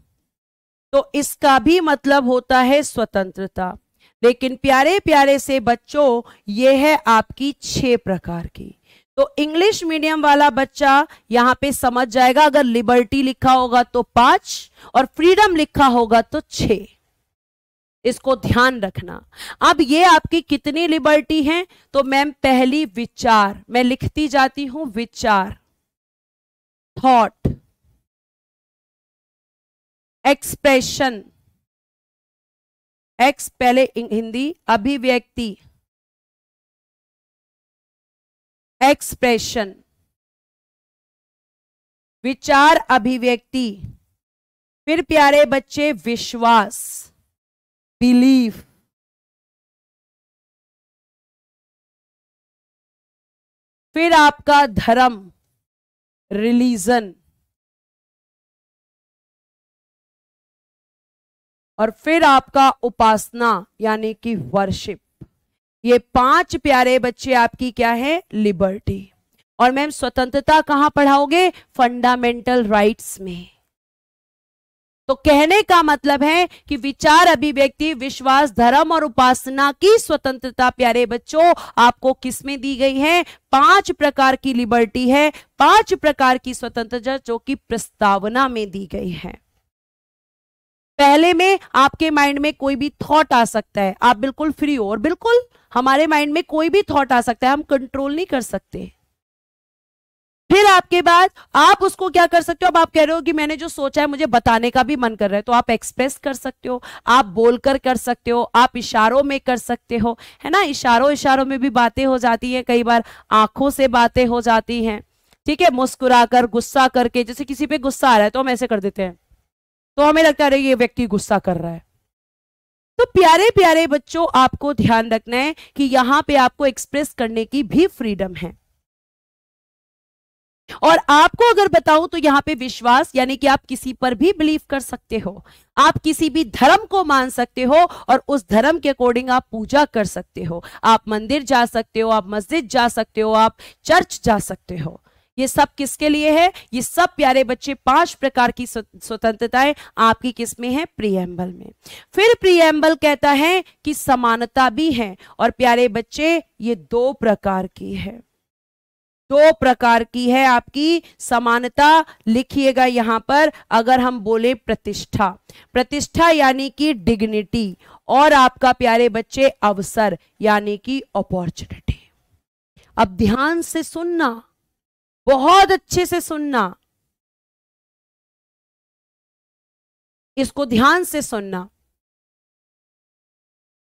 तो इसका भी मतलब होता है स्वतंत्रता, लेकिन प्यारे प्यारे से बच्चों ये है आपकी 6 प्रकार की। तो इंग्लिश मीडियम वाला बच्चा यहां पे समझ जाएगा, अगर लिबर्टी लिखा होगा तो 5 और फ्रीडम लिखा होगा तो 6। इसको ध्यान रखना। अब ये आपकी कितनी लिबर्टी हैं? तो मैम पहली विचार, मैं लिखती जाती हूं विचार, थॉट, एक्सप्रेशन, एक्स पहले हिंदी, अभिव्यक्ति, एक्सप्रेशन, विचार, अभिव्यक्ति, फिर प्यारे बच्चे विश्वास, बिलीफ, फिर आपका धर्म, रिलीजन, और फिर आपका उपासना यानी कि वर्शिप। ये 5 प्यारे बच्चे आपकी क्या है? लिबर्टी। और मैम स्वतंत्रता कहां पढ़ाओगे? फंडामेंटल राइट्स में। तो कहने का मतलब है कि विचार, अभिव्यक्ति, विश्वास, धर्म और उपासना की स्वतंत्रता प्यारे बच्चों आपको किसमें दी गई है? 5 प्रकार की लिबर्टी है, 5 प्रकार की स्वतंत्रता जो कि प्रस्तावना में दी गई है। पहले में आपके माइंड में कोई भी थॉट आ सकता है, आप बिल्कुल फ्री हो, और बिल्कुल हमारे माइंड में कोई भी थॉट आ सकता है, हम कंट्रोल नहीं कर सकते। फिर आपके बाद आप उसको क्या कर सकते हो? अब आप कह रहे हो कि मैंने जो सोचा है मुझे बताने का भी मन कर रहा है, तो आप एक्सप्रेस कर सकते हो, आप बोलकर कर सकते हो, आप इशारों में कर सकते हो, है ना। इशारों में भी बातें हो जाती है, कई बार आंखों से बातें हो जाती हैं, ठीक है, मुस्कुराकर, गुस्सा करके। जैसे किसी पे गुस्सा आ रहा है तो हम ऐसे कर देते हैं, तो हमें लगता है ये व्यक्ति गुस्सा कर रहा है। तो प्यारे प्यारे बच्चों आपको ध्यान रखना है कि यहां पे आपको एक्सप्रेस करने की भी फ्रीडम है। और आपको अगर बताऊं तो यहां पे विश्वास यानी कि आप किसी पर भी बिलीव कर सकते हो, आप किसी भी धर्म को मान सकते हो और उस धर्म के अकॉर्डिंग आप पूजा कर सकते हो। आप मंदिर जा सकते हो, आप मस्जिद जा सकते हो, आप चर्च जा सकते हो। ये सब किसके लिए है? ये सब प्यारे बच्चे 5 प्रकार की स्वतंत्रताएं आपकी किस में है? प्रीएम्बल में। फिर प्रीएम्बल कहता है कि समानता भी है, और प्यारे बच्चे ये 2 प्रकार की है, 2 प्रकार की है आपकी समानता। लिखिएगा यहां पर, अगर हम बोले प्रतिष्ठा, प्रतिष्ठा यानी कि डिग्निटी, और आपका प्यारे बच्चे अवसर यानी कि अपॉर्चुनिटी। अब ध्यान से सुनना, बहुत अच्छे से सुनना, इसको ध्यान से सुनना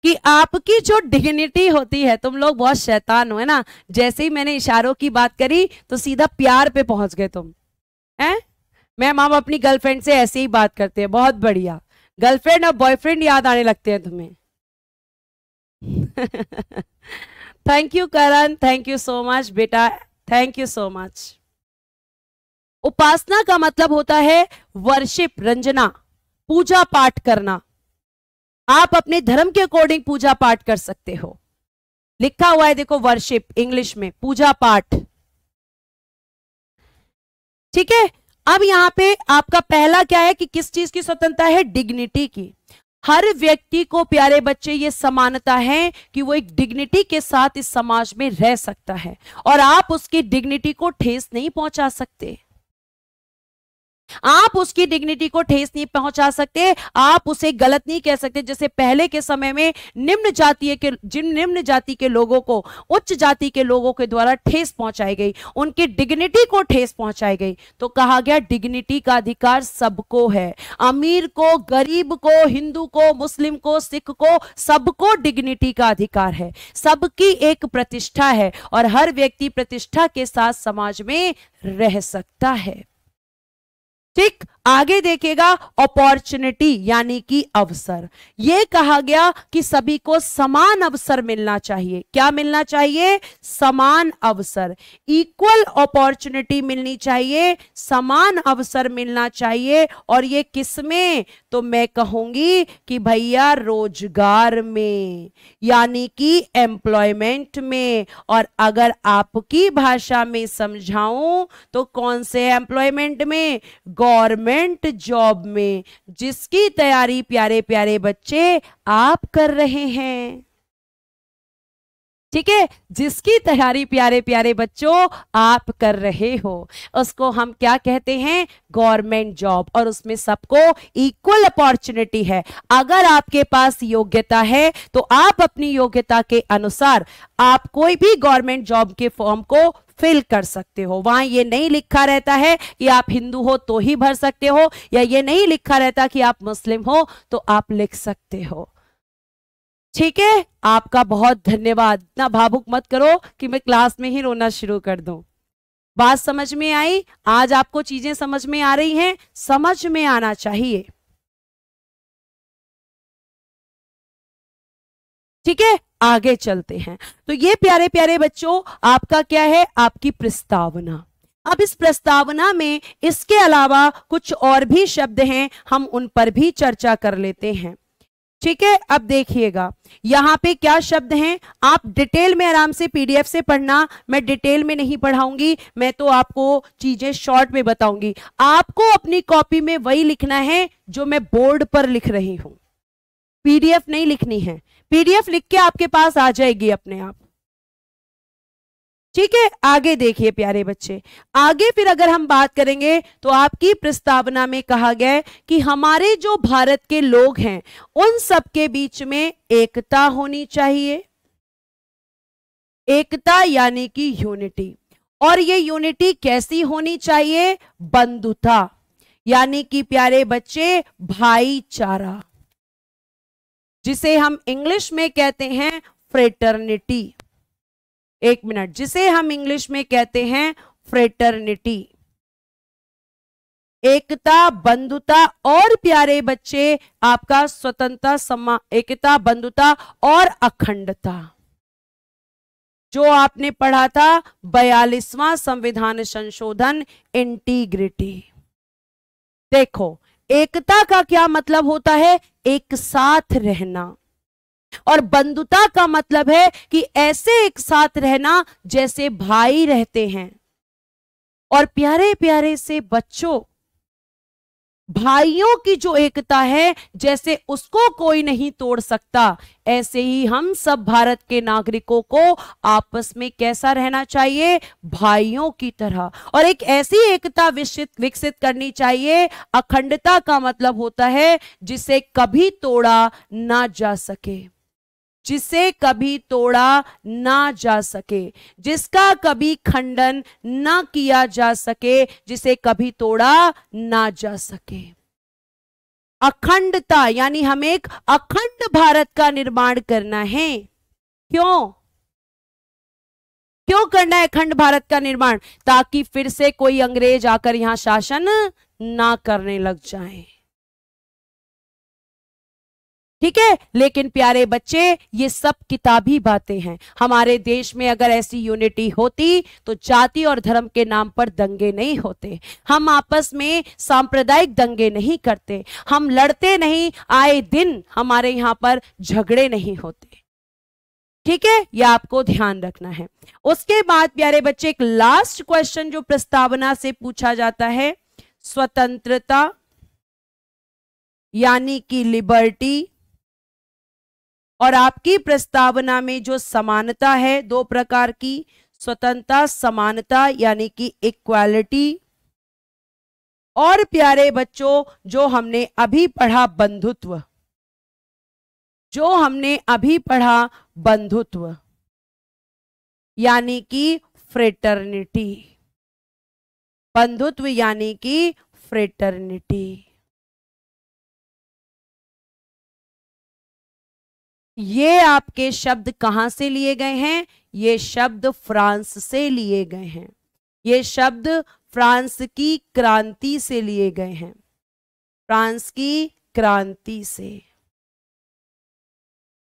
कि आपकी जो डिग्निटी होती है, तुम लोग बहुत शैतान हो, है ना। जैसे ही मैंने इशारों की बात करी तो सीधा प्यार पे पहुंच गए तुम, हैं। मैम हम अपनी गर्लफ्रेंड से ऐसे ही बात करते हैं, बहुत बढ़िया। गर्लफ्रेंड और बॉयफ्रेंड याद आने लगते हैं तुम्हें। Thank you Karan, thank you so much बेटा, थैंक यू सो मच। उपासना का मतलब होता है वर्शिप, रंजना, पूजा पाठ करना। आप अपने धर्म के अकॉर्डिंग पूजा पाठ कर सकते हो। लिखा हुआ है देखो, वर्शिप इंग्लिश में पूजा पाठ, ठीक है। अब यहां पे आपका पहला क्या है कि किस चीज की स्वतंत्रता है? डिग्निटी की। हर व्यक्ति को प्यारे बच्चे ये समानता है कि वो एक डिग्निटी के साथ इस समाज में रह सकता है, और आप उसकी डिग्निटी को ठेस नहीं पहुंचा सकते। आप उसकी डिग्निटी को ठेस नहीं पहुंचा सकते, आप उसे गलत नहीं कह सकते। जैसे पहले के समय में निम्न जाति के लोगों को उच्च जाति के लोगों के द्वारा ठेस पहुंचाई गई, उनकी डिग्निटी को ठेस पहुंचाई गई, तो कहा गया डिग्निटी का अधिकार सबको है। अमीर को, गरीब को, हिंदू को, मुस्लिम को, सिख को, सबको डिग्निटी का अधिकार है। सबकी एक प्रतिष्ठा है और हर व्यक्ति प्रतिष्ठा के साथ समाज में रह सकता है। ठीक, आगे देखिएगा, अपॉर्चुनिटी यानी कि अवसर। यह कहा गया कि सभी को समान अवसर मिलना चाहिए। क्या मिलना चाहिए? समान अवसर, इक्वल अपॉर्चुनिटी मिलनी चाहिए, समान अवसर मिलना चाहिए। और ये किस में? तो मैं कहूंगी कि भैया रोजगार में, यानी कि एम्प्लॉयमेंट में। और अगर आपकी भाषा में समझाऊं तो कौन से एम्प्लॉयमेंट में? गवर्नमेंट गवर्नमेंट जॉब में जिसकी तैयारी प्यारे प्यारे बच्चे आप कर रहे हैं। ठीक है, जिसकी तैयारी प्यारे प्यारे बच्चों आप कर रहे हो उसको हम क्या कहते हैं, गवर्नमेंट जॉब। और उसमें सबको इक्वल अपॉर्चुनिटी है। अगर आपके पास योग्यता है तो आप अपनी योग्यता के अनुसार आप कोई भी गवर्नमेंट जॉब के फॉर्म को फिल कर सकते हो। वहां ये नहीं लिखा रहता है कि आप हिंदू हो तो ही भर सकते हो, या ये नहीं लिखा रहता कि आप मुस्लिम हो तो आप लिख सकते हो। ठीक है, आपका बहुत धन्यवाद। इतना भावुक मत करो कि मैं क्लास में ही रोना शुरू कर दूं। बात समझ में आई? आज आपको चीजें समझ में आ रही हैं? समझ में आना चाहिए। ठीक है, आगे चलते हैं। तो ये प्यारे प्यारे बच्चों आपका क्या है, आपकी प्रस्तावना। अब इस प्रस्तावना में इसके अलावा कुछ और भी शब्द हैं, हम उन पर भी चर्चा कर लेते हैं। ठीक है, अब देखिएगा यहां पे क्या शब्द हैं, आप डिटेल में आराम से पीडीएफ से पढ़ना, मैं डिटेल में नहीं पढ़ाऊंगी, मैं तो आपको चीजें शॉर्ट में बताऊंगी। आपको अपनी कॉपी में वही लिखना है जो मैं बोर्ड पर लिख रही हूं, पीडीएफ नहीं लिखनी है। पीडीएफ लिख के आपके पास आ जाएगी अपने आप। ठीक है, आगे देखिए प्यारे बच्चे। आगे फिर अगर हम बात करेंगे तो आपकी प्रस्तावना में कहा गया है कि हमारे जो भारत के लोग हैं उन सब के बीच में एकता होनी चाहिए। एकता यानी कि यूनिटी। और ये यूनिटी कैसी होनी चाहिए, बंधुता, यानी कि प्यारे बच्चे भाईचारा, जिसे हम इंग्लिश में कहते हैं फ्रेटर्निटी। एक मिनट, जिसे हम इंग्लिश में कहते हैं फ्रेटर्निटी। एकता, बंधुता और प्यारे बच्चे आपका स्वतंत्रता, एकता, बंधुता और अखंडता, जो आपने पढ़ा था 42वां संविधान संशोधन, इंटीग्रिटी। देखो, एकता का क्या मतलब होता है, एक साथ रहना। और बंधुता का मतलब है कि ऐसे एक साथ रहना जैसे भाई रहते हैं। और प्यारे प्यारे से बच्चों, भाइयों की जो एकता है जैसे उसको कोई नहीं तोड़ सकता, ऐसे ही हम सब भारत के नागरिकों को आपस में कैसा रहना चाहिए, भाइयों की तरह। और एक ऐसी एकता विकसित करनी चाहिए। अखंडता का मतलब होता है जिसे कभी तोड़ा ना जा सके, जिसे कभी तोड़ा ना जा सके, जिसका कभी खंडन ना किया जा सके, जिसे कभी तोड़ा ना जा सके। अखंडता यानी हमें एक अखंड भारत का निर्माण करना है। क्यों क्यों करना है अखंड भारत का निर्माण? ताकि फिर से कोई अंग्रेज आकर यहां शासन ना करने लग जाए। ठीक है, लेकिन प्यारे बच्चे ये सब किताबी बातें हैं। हमारे देश में अगर ऐसी यूनिटी होती तो जाति और धर्म के नाम पर दंगे नहीं होते, हम आपस में सांप्रदायिक दंगे नहीं करते, हम लड़ते नहीं, आए दिन हमारे यहां पर झगड़े नहीं होते। ठीक है, यह आपको ध्यान रखना है। उसके बाद प्यारे बच्चे एक लास्ट क्वेश्चन जो प्रस्तावना से पूछा जाता है, स्वतंत्रता यानी कि लिबर्टी, और आपकी प्रस्तावना में जो समानता है दो प्रकार की, स्वतंत्रता, समानता यानी कि इक्वालिटी, और प्यारे बच्चों जो हमने अभी पढ़ा बंधुत्व, जो हमने अभी पढ़ा बंधुत्व यानी कि फ्रेटर्निटी, बंधुत्व यानी कि फ्रेटर्निटी। ये आपके शब्द कहां से लिए गए हैं? ये शब्द फ्रांस से लिए गए हैं। ये शब्द फ्रांस की क्रांति से लिए गए हैं, फ्रांस की क्रांति से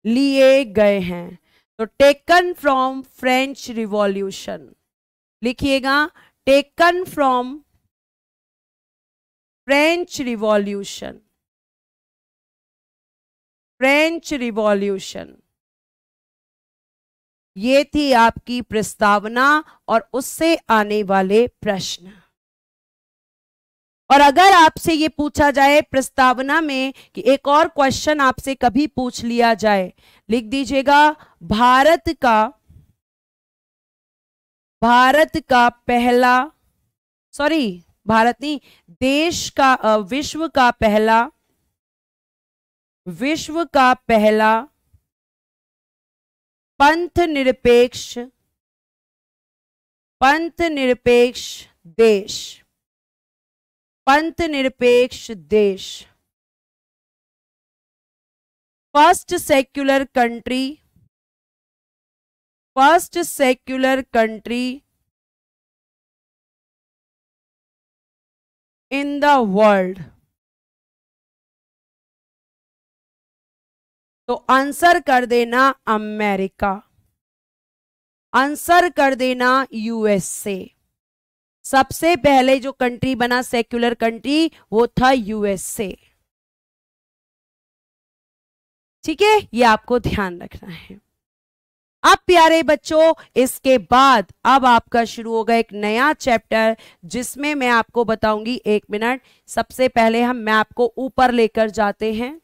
लिए गए हैं। तो टेकन फ्रॉम फ्रेंच रिवॉल्यूशन, लिखिएगा, taken from French revolution, French revolution. ये थी आपकी प्रस्तावना और उससे आने वाले प्रश्न। और अगर आपसे ये पूछा जाए प्रस्तावना में कि एक और क्वेश्चन आपसे कभी पूछ लिया जाए, लिख दीजिएगा भारत का पहला, सॉरी भारत नहीं, देश का, विश्व का पहला पंथ निरपेक्ष देश, first secular country in the world. तो आंसर कर देना अमेरिका, आंसर कर देना यूएसए। सबसे पहले जो कंट्री बना सेक्युलर कंट्री वो था यूएसए। ठीक है, ये आपको ध्यान रखना है। अब प्यारे बच्चों, इसके बाद अब आपका शुरू होगा एक नया चैप्टर जिसमें मैं आपको बताऊंगी, 1 मिनट, सबसे पहले हम मैप को ऊपर लेकर जाते हैं।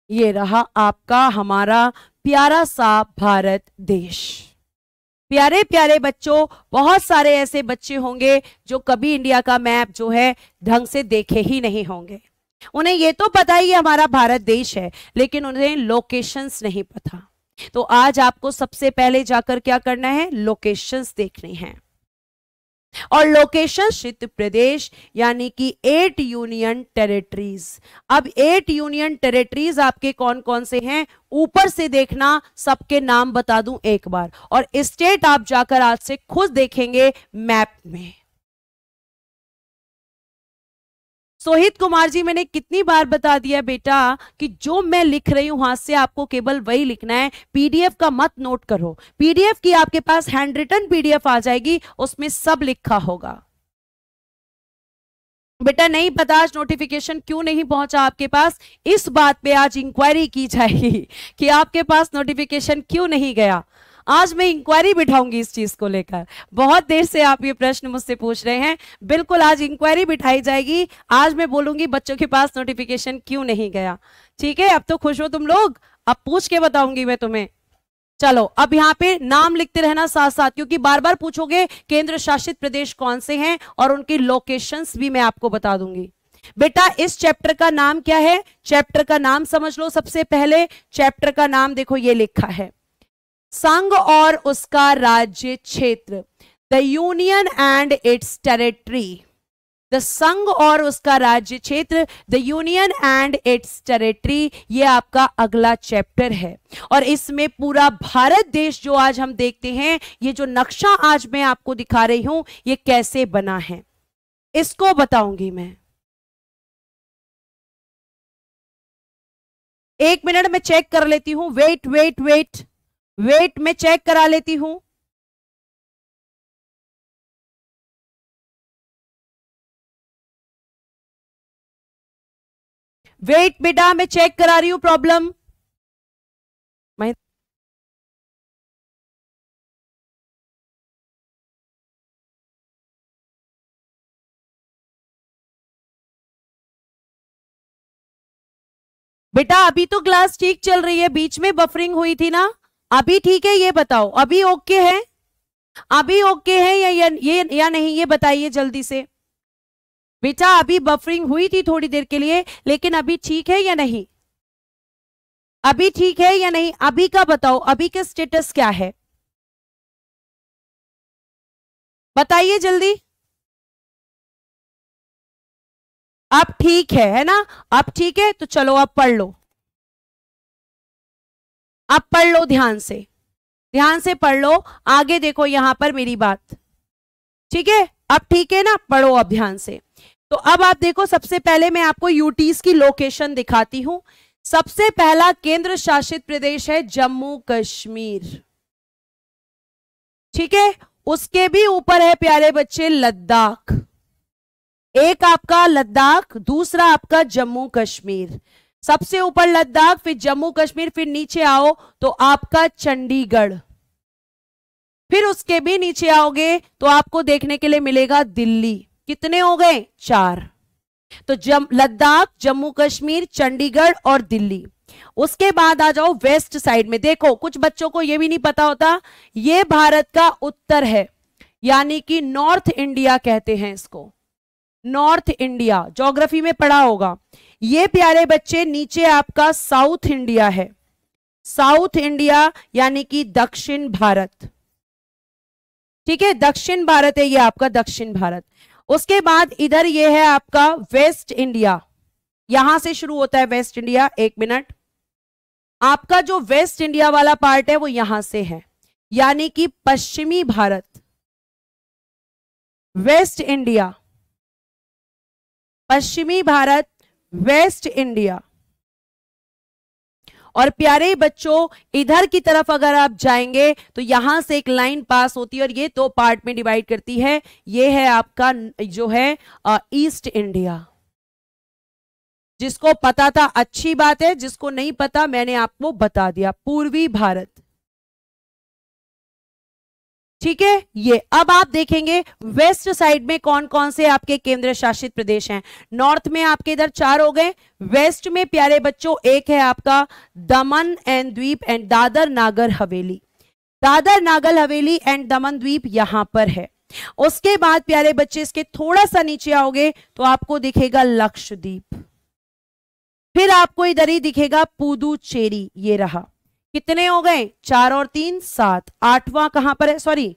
ये रहा आपका हमारा प्यारा सा भारत देश। प्यारे प्यारे बच्चों, बहुत सारे ऐसे बच्चे होंगे जो कभी इंडिया का मैप जो है ढंग से देखे ही नहीं होंगे। उन्हें ये तो पता ही हमारा भारत देश है, लेकिन उन्हें लोकेशंस नहीं पता। तो आज आपको सबसे पहले जाकर क्या करना है, लोकेशंस देखनी है। और लोकेशन क्षेत्र प्रदेश यानी कि 8 यूनियन टेरिटरीज। अब 8 यूनियन टेरिटरीज आपके कौन कौन से हैं, ऊपर से देखना, सबके नाम बता दूं एक बार, और स्टेट आप जाकर आज से खुद देखेंगे मैप में। सोहित कुमार जी, मैंने कितनी बार बता दिया बेटा कि जो मैं लिख रही हूं हाथ से आपको केवल वही लिखना है, पीडीएफ का मत नोट करो। पीडीएफ की आपके पास हैंड रिटन पीडीएफ आ जाएगी, उसमें सब लिखा होगा। बेटा नहीं पता आज नोटिफिकेशन क्यों नहीं पहुंचा आपके पास, इस बात पे आज इंक्वायरी की जाएगी कि आपके पास नोटिफिकेशन क्यों नहीं गया। आज मैं इंक्वायरी बिठाऊंगी इस चीज को लेकर। बहुत देर से आप ये प्रश्न मुझसे पूछ रहे हैं, बिल्कुल आज इंक्वायरी बिठाई जाएगी। आज मैं बोलूंगी बच्चों के पास नोटिफिकेशन क्यों नहीं गया। ठीक है, अब तो खुश हो तुम लोग, अब पूछ के बताऊंगी मैं तुम्हें। चलो अब यहाँ पे नाम लिखते रहना साथ साथ, क्योंकि बार बार पूछोगे केंद्र शासित प्रदेश कौन से हैं, और उनकी लोकेशंस भी मैं आपको बता दूंगी। बेटा इस चैप्टर का नाम क्या है, चैप्टर का नाम समझ लो। सबसे पहले चैप्टर का नाम देखो, ये लिखा है संघ और उसका राज्य क्षेत्र, the union and it's territory. The संघ और उसका राज्य क्षेत्र, the union and it's territory, ये आपका अगला चैप्टर है। और इसमें पूरा भारत देश जो आज हम देखते हैं, ये जो नक्शा आज मैं आपको दिखा रही हूं, ये कैसे बना है इसको बताऊंगी मैं। 1 मिनट में चेक कर लेती हूं, वेट में चेक करा लेती हूं। वेट बेटा मैं चेक करा रही हूं प्रॉब्लम। बेटा अभी तो क्लास ठीक चल रही है, बीच में बफरिंग हुई थी ना, अभी ठीक है? ये बताओ अभी ओके है, अभी ओके है या नहीं, ये बताइए जल्दी से। बेटा अभी बफरिंग हुई थी थोड़ी देर के लिए, लेकिन अभी ठीक है या नहीं, अभी ठीक है या नहीं, अभी का बताओ, अभी का स्टेटस क्या है बताइए जल्दी। अब ठीक है ना, अब ठीक है, तो चलो अब पढ़ लो, अब पढ़ लो ध्यान से पढ़ लो, आगे देखो यहां पर मेरी बात। ठीक है, अब ठीक है ना, पढ़ो अब ध्यान से। तो अब आप देखो, सबसे पहले मैं आपको यूटीज की लोकेशन दिखाती हूं। सबसे पहला केंद्र शासित प्रदेश है जम्मू कश्मीर। ठीक है, उसके भी ऊपर है प्यारे बच्चे लद्दाख। एक आपका लद्दाख, दूसरा आपका जम्मू कश्मीर। सबसे ऊपर लद्दाख, फिर जम्मू कश्मीर, फिर नीचे आओ तो आपका चंडीगढ़। फिर उसके भी नीचे आओगे तो आपको देखने के लिए मिलेगा दिल्ली। कितने हो गए? 4। तो लद्दाख, जम्मू कश्मीर, चंडीगढ़ और दिल्ली। उसके बाद आ जाओ वेस्ट साइड में। देखो कुछ बच्चों को यह भी नहीं पता होता, यह भारत का उत्तर है, यानी कि नॉर्थ इंडिया कहते हैं इसको, नॉर्थ इंडिया। ज्योग्राफी में पढ़ा होगा। ये प्यारे बच्चे नीचे आपका साउथ इंडिया है, साउथ इंडिया यानी कि दक्षिण भारत। ठीक है, दक्षिण भारत है ये आपका, दक्षिण भारत। उसके बाद इधर ये है आपका वेस्ट इंडिया, यहां से शुरू होता है वेस्ट इंडिया। एक मिनट, आपका जो वेस्ट इंडिया वाला पार्ट है वो यहां से है, यानी कि पश्चिमी भारत, वेस्ट इंडिया, पश्चिमी भारत, वेस्ट इंडिया। और प्यारे बच्चों इधर की तरफ अगर आप जाएंगे तो यहां से एक लाइन पास होती है और ये 2 पार्ट में डिवाइड करती है। ये है आपका जो है ईस्ट इंडिया। जिसको पता था अच्छी बात है, जिसको नहीं पता मैंने आपको बता दिया, पूर्वी भारत। ठीक है, ये अब आप देखेंगे वेस्ट साइड में कौन कौन से आपके केंद्र शासित प्रदेश हैं। नॉर्थ में आपके इधर 4 हो गए, वेस्ट में प्यारे बच्चों एक है आपका दमन एंड द्वीप एंड दादर नागर हवेली। दादर नागर हवेली एंड दमन द्वीप यहां पर है। उसके बाद प्यारे बच्चे इसके थोड़ा सा नीचे आओगे तो आपको दिखेगा लक्षद्वीप, फिर आपको इधर ही दिखेगा पुदुचेरी। ये रहा, कितने हो गए? 4 और 3 7। 8वां कहां पर है? सॉरी,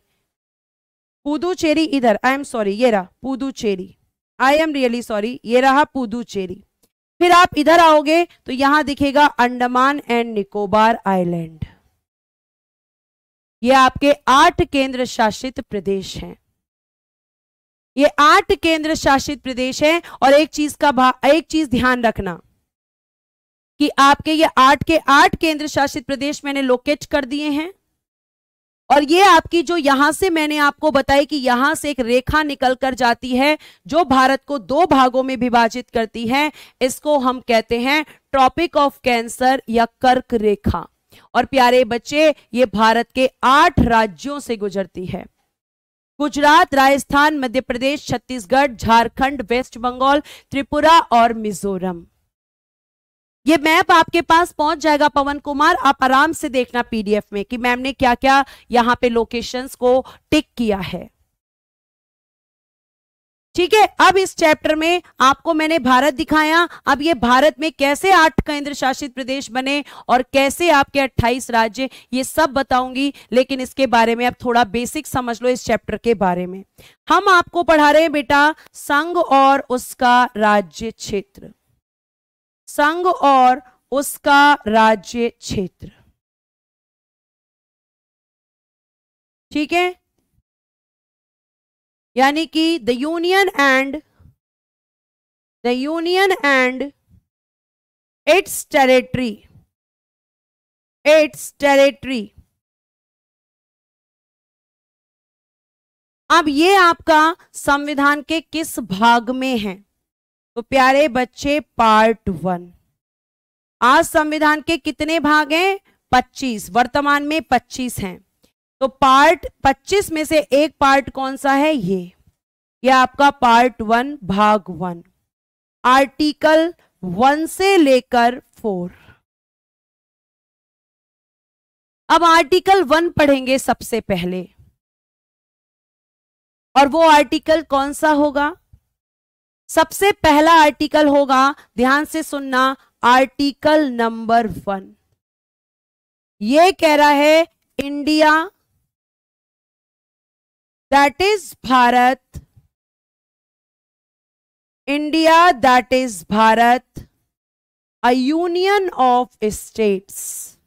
पुदुचेरी इधर, आई एम सॉरी, ये रहा Puducherry, I am really sorry, ये रहा पुदुचेरी। फिर आप इधर आओगे तो यहां दिखेगा अंडमान एंड निकोबार आइलैंड। ये आपके 8 केंद्र शासित प्रदेश हैं। ये 8 केंद्र शासित प्रदेश हैं। और एक चीज ध्यान रखना कि आपके ये 8 के 8 केंद्र शासित प्रदेश मैंने लोकेट कर दिए हैं। और ये आपकी जो यहां से मैंने आपको बताई कि यहां से एक रेखा निकल कर जाती है जो भारत को 2 भागों में विभाजित करती है, इसको हम कहते हैं ट्रॉपिक ऑफ कैंसर या कर्क रेखा। और प्यारे बच्चे ये भारत के 8 राज्यों से गुजरती है, गुजरात, राजस्थान, मध्य प्रदेश, छत्तीसगढ़, झारखंड, वेस्ट बंगाल, त्रिपुरा और मिजोरम। ये मैप आपके पास पहुंच जाएगा पवन कुमार, आप आराम से देखना पीडीएफ में कि मैम ने क्या क्या यहां पे लोकेशंस को टिक किया है। ठीक है, अब इस चैप्टर में आपको मैंने भारत दिखाया। अब ये भारत में कैसे 8 केंद्र शासित प्रदेश बने और कैसे आपके 28 राज्य, ये सब बताऊंगी। लेकिन इसके बारे में अब थोड़ा बेसिक समझ लो इस चैप्टर के बारे में। हम आपको पढ़ा रहे हैं बेटा संघ और उसका राज्य क्षेत्र, संघ और उसका राज्य क्षेत्र। ठीक है, यानी कि the union and it's territory. अब ये आपका संविधान के किस भाग में है? तो प्यारे बच्चे पार्ट 1। आज संविधान के कितने भाग हैं? 25, वर्तमान में 25 हैं। तो पार्ट 25 में से एक पार्ट कौन सा है? ये आपका पार्ट 1 भाग 1, आर्टिकल 1 से लेकर 4। अब आर्टिकल 1 पढ़ेंगे सबसे पहले, और वो आर्टिकल कौन सा होगा? सबसे पहला आर्टिकल होगा, ध्यान से सुनना, आर्टिकल नंबर 1। ये कह रहा है India that is Bharat, India that is Bharat, a union of states,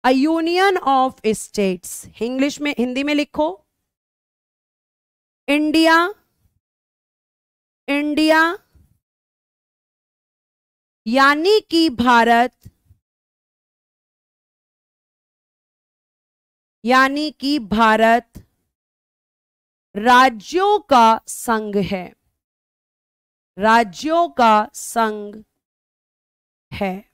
a union of states. English में, हिंदी में लिखो, इंडिया यानी कि भारत, यानी कि भारत राज्यों का संघ है, राज्यों का संघ है।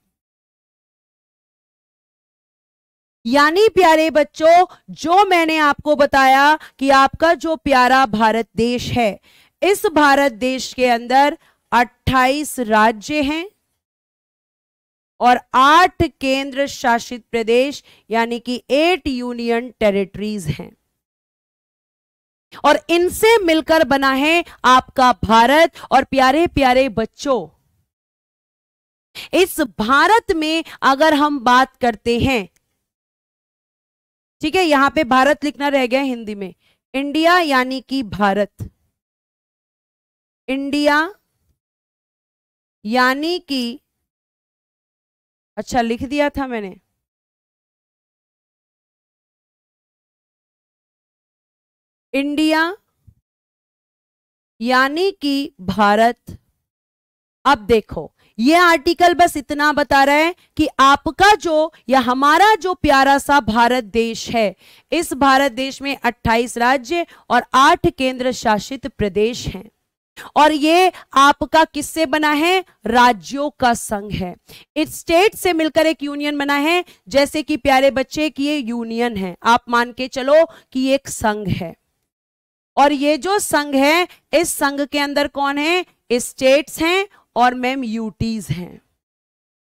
यानी प्यारे बच्चों, जो मैंने आपको बताया कि आपका जो प्यारा भारत देश है, इस भारत देश के अंदर 28 राज्य हैं और 8 केंद्र शासित प्रदेश यानी कि 8 यूनियन टेरिटरीज हैं, और इनसे मिलकर बना है आपका भारत। और प्यारे प्यारे बच्चों, इस भारत में अगर हम बात करते हैं, ठीक है, यहां पे भारत लिखना रह गया हिंदी में, इंडिया यानी कि भारत, इंडिया यानी कि, अच्छा लिख दिया था मैंने, इंडिया यानी कि भारत। अब देखो, ये आर्टिकल बस इतना बता रहा है कि आपका जो या हमारा जो प्यारा सा भारत देश है, इस भारत देश में 28 राज्य और 8 केंद्र शासित प्रदेश हैं, और ये आपका किससे बना है? राज्यों का संघ है। इस स्टेट से मिलकर एक यूनियन बना है, जैसे कि प्यारे बच्चे की ये यूनियन है, आप मान के चलो कि एक संघ है, और ये जो संघ है, इस संघ के अंदर कौन है? स्टेट्स हैं और मैम यूटीज हैं,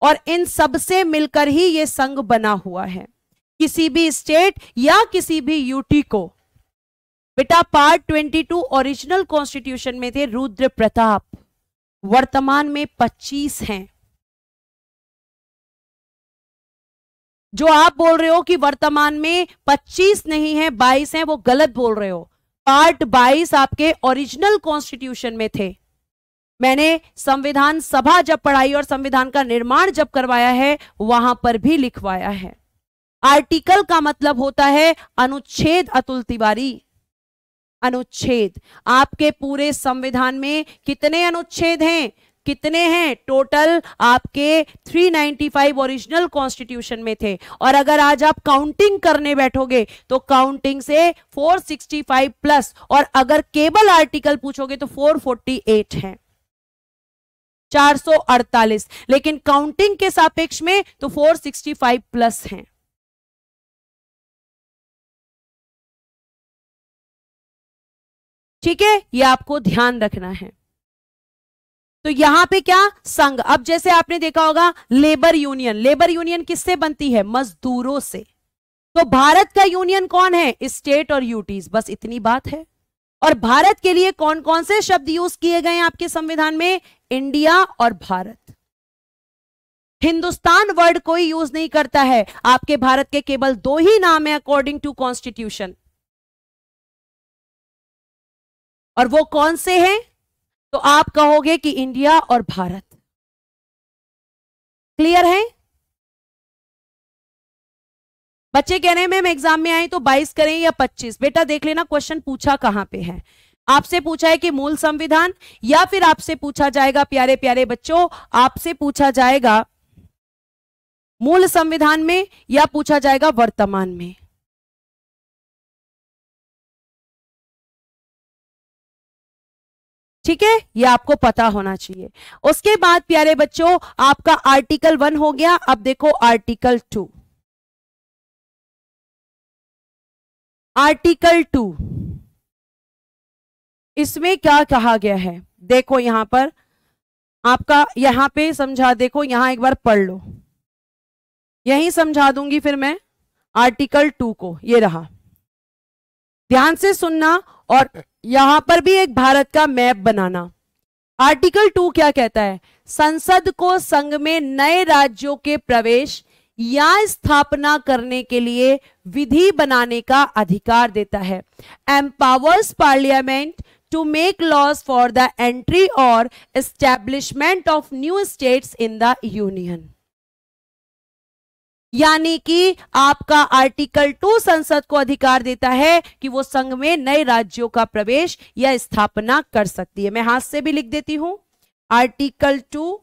और इन सब से मिलकर ही ये संघ बना हुआ है। किसी भी स्टेट या किसी भी यूटी को, बेटा पार्ट 22 ओरिजिनल कॉन्स्टिट्यूशन में थे रुद्र प्रताप, वर्तमान में 25 हैं। जो आप बोल रहे हो कि वर्तमान में 25 नहीं है 22 हैं, वो गलत बोल रहे हो। पार्ट 22 आपके ओरिजिनल कॉन्स्टिट्यूशन में थे। मैंने संविधान सभा जब पढ़ाई और संविधान का निर्माण जब करवाया है, वहां पर भी लिखवाया है। आर्टिकल का मतलब होता है अनुच्छेद। अतुल तिवारी, अनुच्छेद। आपके पूरे संविधान में कितने अनुच्छेद हैं? कितने हैं टोटल? आपके 395 ओरिजिनल कॉन्स्टिट्यूशन में थे, और अगर आज आप काउंटिंग करने बैठोगे तो काउंटिंग से 465 प्लस, और अगर केवल आर्टिकल पूछोगे तो 448 हैं, 448, लेकिन काउंटिंग के सापेक्ष में तो 465 प्लस हैं। ठीक है, ये आपको ध्यान रखना है। तो यहां पे क्या? संघ। अब जैसे आपने देखा होगा लेबर यूनियन, लेबर यूनियन किससे बनती है? मजदूरों से। तो भारत का यूनियन कौन है? स्टेट और यूटीज, बस इतनी बात है। और भारत के लिए कौन कौन से शब्द यूज किए गए हैं आपके संविधान में? इंडिया और भारत। हिंदुस्तान वर्ड कोई यूज नहीं करता है। आपके भारत के केवल 2 ही नाम है अकॉर्डिंग टू कॉन्स्टिट्यूशन, और वो कौन से हैं? तो आप कहोगे कि इंडिया और भारत। क्लियर है? बच्चे कह रहे हैं मैम एग्जाम में आए तो 22 करें या 25? बेटा देख लेना क्वेश्चन पूछा कहां पे है। आपसे पूछा है कि मूल संविधान, या फिर आपसे पूछा जाएगा प्यारे प्यारे बच्चों, आपसे पूछा जाएगा मूल संविधान में, या पूछा जाएगा वर्तमान में। ठीक है, ये आपको पता होना चाहिए। उसके बाद प्यारे बच्चों आपका आर्टिकल 1 हो गया। अब देखो आर्टिकल 2। आर्टिकल 2, इसमें क्या कहा गया है? देखो यहां पर आपका, यहां पे समझा, देखो यहां एक बार पढ़ लो, यही समझा दूंगी फिर मैं आर्टिकल 2 को। ये रहा, ध्यान से सुनना, और यहां पर भी एक भारत का मैप बनाना। आर्टिकल 2 क्या कहता है? संसद को संघ में नए राज्यों के प्रवेश या स्थापना करने के लिए विधि बनाने का अधिकार देता है। Empowers parliament to make laws for the entry और establishment of new states in the union. यानी कि आपका आर्टिकल 2 संसद को अधिकार देता है कि वो संघ में नए राज्यों का प्रवेश या स्थापना कर सकती है। मैं हाथ से भी लिख देती हूं, आर्टिकल 2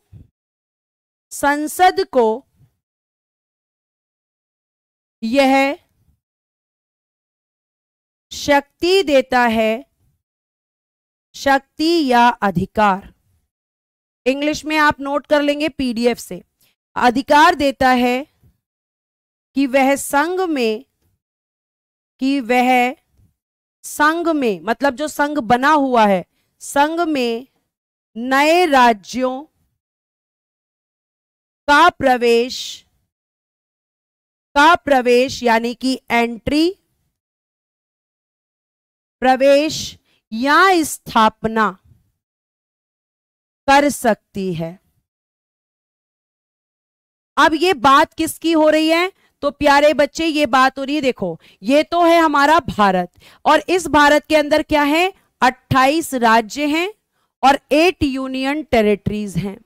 संसद को यह शक्ति देता है, शक्ति या अधिकार, इंग्लिश में आप नोट कर लेंगे पीडीएफ से, अधिकार देता है कि वह संघ में मतलब जो संघ बना हुआ है, संघ में नए राज्यों का प्रवेश यानी कि एंट्री, प्रवेश या स्थापना कर सकती है। अब ये बात किसकी हो रही है? तो प्यारे बच्चे ये बात हो रही है, देखो ये तो है हमारा भारत, और इस भारत के अंदर क्या है? 28 राज्य हैं और 8 यूनियन टेरिटरीज हैं।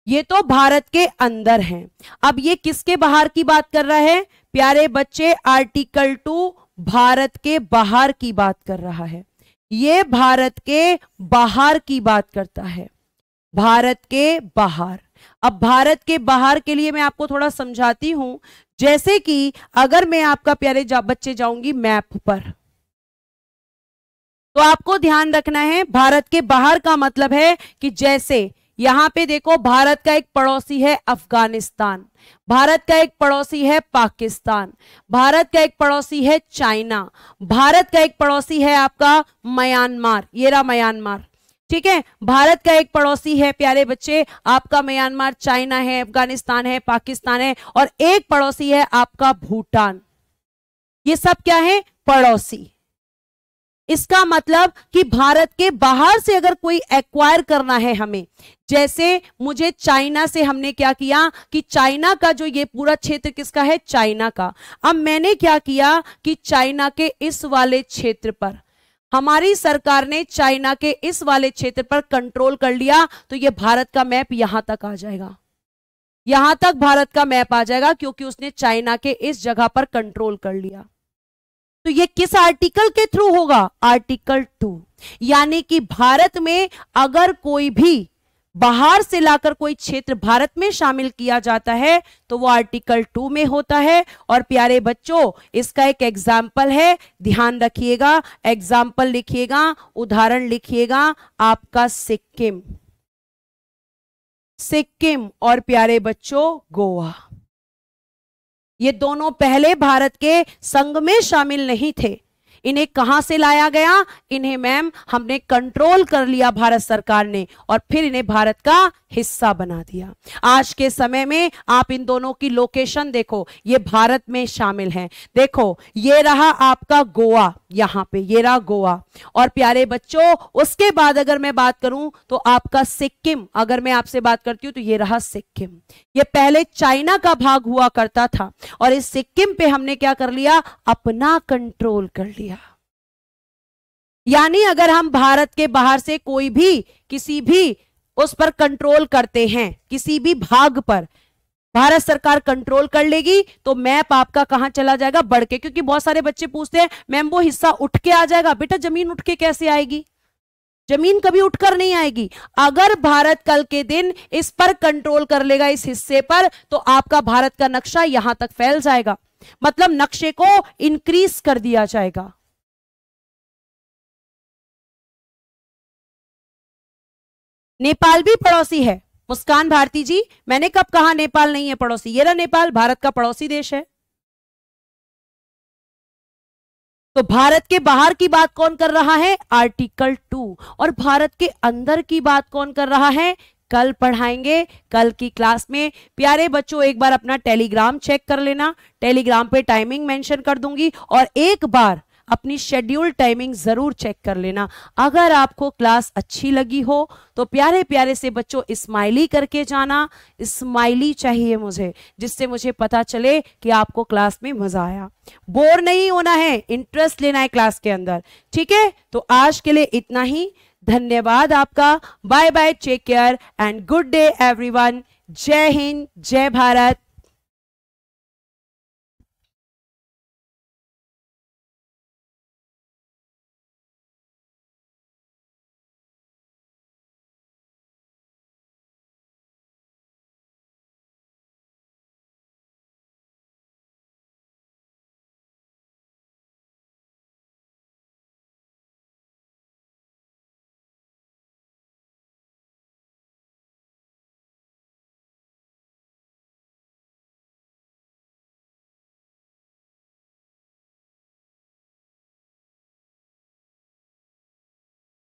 ये तो भारत के अंदर हैं। अब ये किसके बाहर की बात कर रहा है? प्यारे बच्चे आर्टिकल 2 भारत के बाहर की बात कर रहा है। ये भारत के बाहर की बात करता है, भारत के बाहर। अब भारत के बाहर के लिए मैं आपको थोड़ा समझाती हूं। जैसे कि अगर मैं आपका प्यारे बच्चे जाऊंगी मैप पर, तो आपको ध्यान रखना है भारत के बाहर का मतलब है कि जैसे यहां पे देखो भारत का एक पड़ोसी है अफगानिस्तान, भारत का एक पड़ोसी है पाकिस्तान, भारत का एक पड़ोसी है चाइना, भारत का एक पड़ोसी है आपका म्यांमार, ये रहा म्यांमार, ठीक है। भारत का एक पड़ोसी है प्यारे बच्चे आपका म्यांमार, चाइना है, अफगानिस्तान है, पाकिस्तान है, और एक पड़ोसी है आपका भूटान। ये सब क्या है? पड़ोसी। इसका मतलब कि भारत के बाहर से अगर कोई एक्वायर करना है हमें, जैसे मुझे चाइना से हमने क्या किया कि चाइना का जो ये पूरा क्षेत्र किसका है? चाइना का। अब मैंने क्या किया कि चाइना के इस वाले क्षेत्र पर, हमारी सरकार ने चाइना के इस वाले क्षेत्र पर कंट्रोल कर लिया, तो ये भारत का मैप यहां तक आ जाएगा, यहां तक भारत का मैप आ जाएगा, क्योंकि उसने चाइना के इस जगह पर कंट्रोल कर लिया। तो ये किस आर्टिकल के थ्रू होगा? आर्टिकल 2। यानी कि भारत में अगर कोई भी बाहर से लाकर कोई क्षेत्र भारत में शामिल किया जाता है तो वो आर्टिकल 2 में होता है। और प्यारे बच्चों इसका एक एग्जाम्पल है, ध्यान रखिएगा, एग्जाम्पल लिखिएगा, उदाहरण लिखिएगा आपका सिक्किम, सिक्किम और प्यारे बच्चों गोवा। ये दोनों पहले भारत के संघ में शामिल नहीं थे। इन्हें कहां से लाया गया? इन्हें मैम हमने कंट्रोल कर लिया भारत सरकार ने, और फिर इन्हें भारत का हिस्सा बना दिया। आज के समय में आप इन दोनों की लोकेशन देखो, ये भारत में शामिल हैं। देखो ये रहा आपका गोवा, यहां पे ये रहा गोवा, और प्यारे बच्चों उसके बाद अगर मैं बात करूं तो आपका सिक्किम, अगर मैं आपसे बात करती हूं तो ये रहा सिक्किम। ये पहले चाइना का भाग हुआ करता था, और इस सिक्किम पे हमने क्या कर लिया? अपना कंट्रोल कर लिया। यानी अगर हम भारत के बाहर से कोई भी किसी भी उस पर कंट्रोल करते हैं, किसी भी भाग पर भारत सरकार कंट्रोल कर लेगी, तो मैप आपका कहां चला जाएगा? बढ़ के। क्योंकि बहुत सारे बच्चे पूछते हैं मैम वो हिस्सा उठ के आ जाएगा। बेटा जमीन उठ के कैसे आएगी? जमीन कभी उठकर नहीं आएगी। अगर भारत कल के दिन इस पर कंट्रोल कर लेगा, इस हिस्से पर, तो आपका भारत का नक्शा यहां तक फैल जाएगा, मतलब नक्शे को इंक्रीज कर दिया जाएगा। नेपाल भी पड़ोसी है मुस्कान भारती जी, मैंने कब कहा नेपाल नहीं है पड़ोसी? ये रहा नेपाल, भारत का पड़ोसी देश है। तो भारत के बाहर की बात कौन कर रहा है? आर्टिकल 2। और भारत के अंदर की बात कौन कर रहा है? कल पढ़ाएंगे, कल की क्लास में। प्यारे बच्चों एक बार अपना टेलीग्राम चेक कर लेना, टेलीग्राम पे टाइमिंग मेंशन कर दूंगी, और एक बार अपनी शेड्यूल टाइमिंग जरूर चेक कर लेना। अगर आपको क्लास अच्छी लगी हो तो प्यारे प्यारे से बच्चों स्माइली करके जाना, स्माइली चाहिए मुझे, जिससे मुझे पता चले कि आपको क्लास में मजा आया। बोर नहीं होना है, इंटरेस्ट लेना है क्लास के अंदर, ठीक है? तो आज के लिए इतना ही, धन्यवाद आपका, bye bye, take care and good day everyone. जय हिंद, जय भारत,